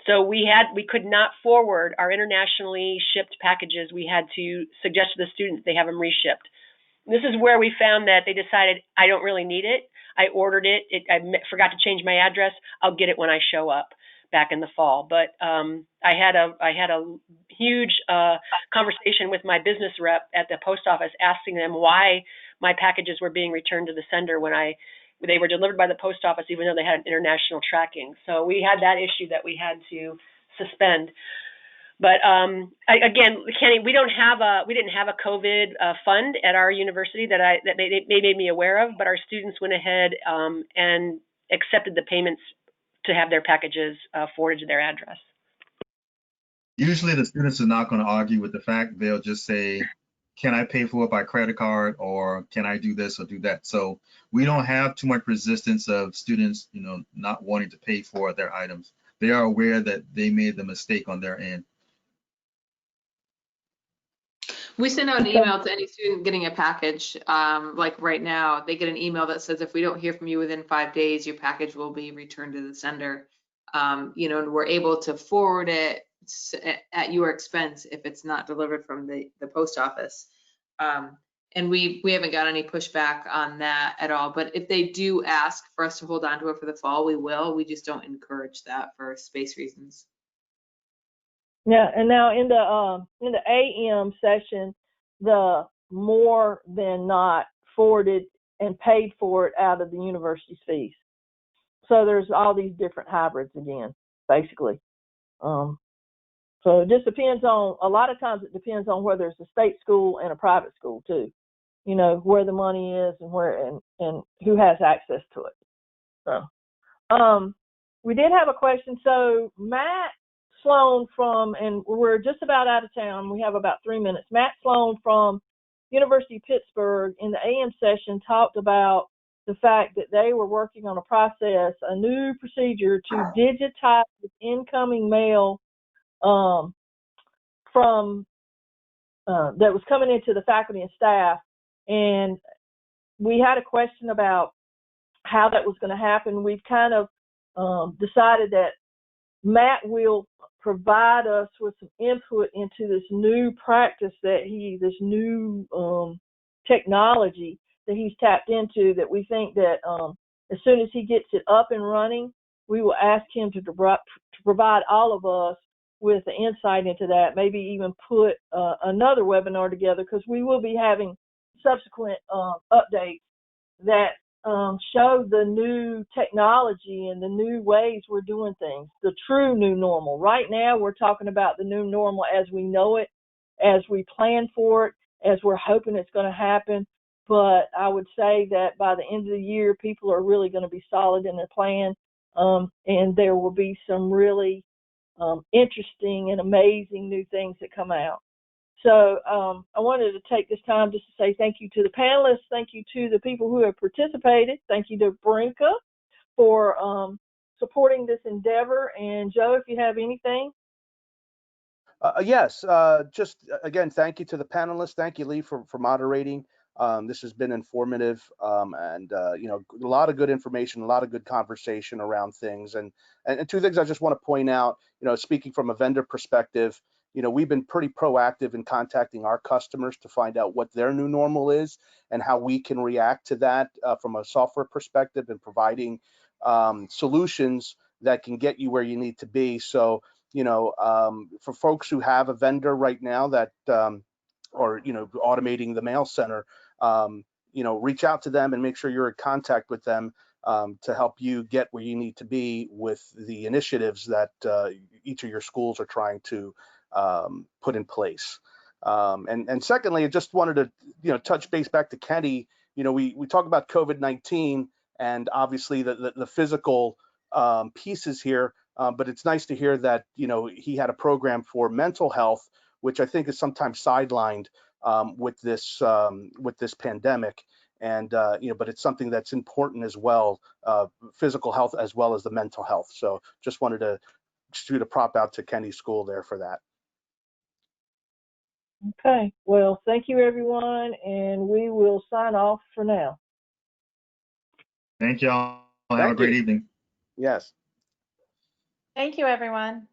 Speaker 4: So we could not forward our internationally shipped packages. We had to suggest to the students they have them reshipped. This is where we found that they decided, I don't really need it. I ordered it. I forgot to change my address. I'll get it when I show up back in the fall. But I had a huge conversation with my business rep at the post office, asking them why my packages were being returned to the sender when they were delivered by the post office, even though they had international tracking. So we had that issue that we had to suspend. But again, Kenny, we didn't have a COVID fund at our university that they made me aware of. But our students went ahead and accepted the payments to have their packages forwarded to their address.
Speaker 7: Usually, the students are not going to argue with the fact. They'll just say, "Can I pay for it by credit card, or can I do this or do that?" So we don't have too much resistance of students, not wanting to pay for their items. They are aware that they made the mistake on their end.
Speaker 5: We send out an email to any student getting a package. Like right now, they get an email that says, if we don't hear from you within 5 days, your package will be returned to the sender. And we're able to forward it at your expense if it's not delivered from the post office. And we haven't got any pushback on that at all. But if they do ask for us to hold on to it for the fall, we will. We just don't encourage that for space reasons.
Speaker 3: Yeah, and now in the AM session, the more than not forwarded and paid for it out of the university's fees. So there's all these different hybrids again, basically. So it just depends on, a lot of times it depends on whether it's a state school and a private school too. Where the money is and and who has access to it. So we did have a question. So Matt Sloan and we're just about out of town. We have about 3 minutes. Matt Sloan from University of Pittsburgh in the AM session talked about the fact that they were working on a new procedure to digitize incoming mail from that was coming into the faculty and staff. And we had a question about how that was going to happen. We've kind of decided that Matt will provide us with some input into this new practice this new technology that he's tapped into, that we think that as soon as he gets it up and running, we will ask him to provide all of us with the insight into that, maybe even put another webinar together, because we will be having subsequent updates that show the new technology and the new ways we're doing things, the true new normal. Right now, we're talking about the new normal as we know it, as we plan for it, as we're hoping it's going to happen. But I would say that by the end of the year, people are really going to be solid in their plan, and there will be some really interesting and amazing new things that come out. So I wanted to take this time just to say thank you to the panelists, thank you to the people who have participated, thank you to Brinka for supporting this endeavor. And Joe, if you have anything.
Speaker 2: Yes, just again, thank you to the panelists. Thank you, Lee, for moderating. This has been informative, and you know, a lot of good information, a lot of good conversation around things. And two things I just want to point out. You know, speaking from a vendor perspective, you know, we've been pretty proactive in contacting our customers to find out what their new normal is and how we can react to that from a software perspective and providing solutions that can get you where you need to be. So, you know, for folks who have a vendor right now that, or, you know, automating the mail center, you know, reach out to them and make sure you're in contact with them to help you get where you need to be with the initiatives that each of your schools are trying to put in place. And secondly, I just wanted to, you know, touch base back to Kenny. You know, we talk about COVID-19 and obviously the physical pieces here. But it's nice to hear that, you know, he had a program for mental health, which I think is sometimes sidelined with this pandemic. And you know, but it's something that's important as well, physical health as well as the mental health. So just wanted to shoot a prop out to Kenny's school there for that.
Speaker 3: Okay, well, thank you everyone, and we will sign off for now.
Speaker 7: Thank y'all. Have a great evening.
Speaker 2: Yes.
Speaker 8: Thank you, everyone.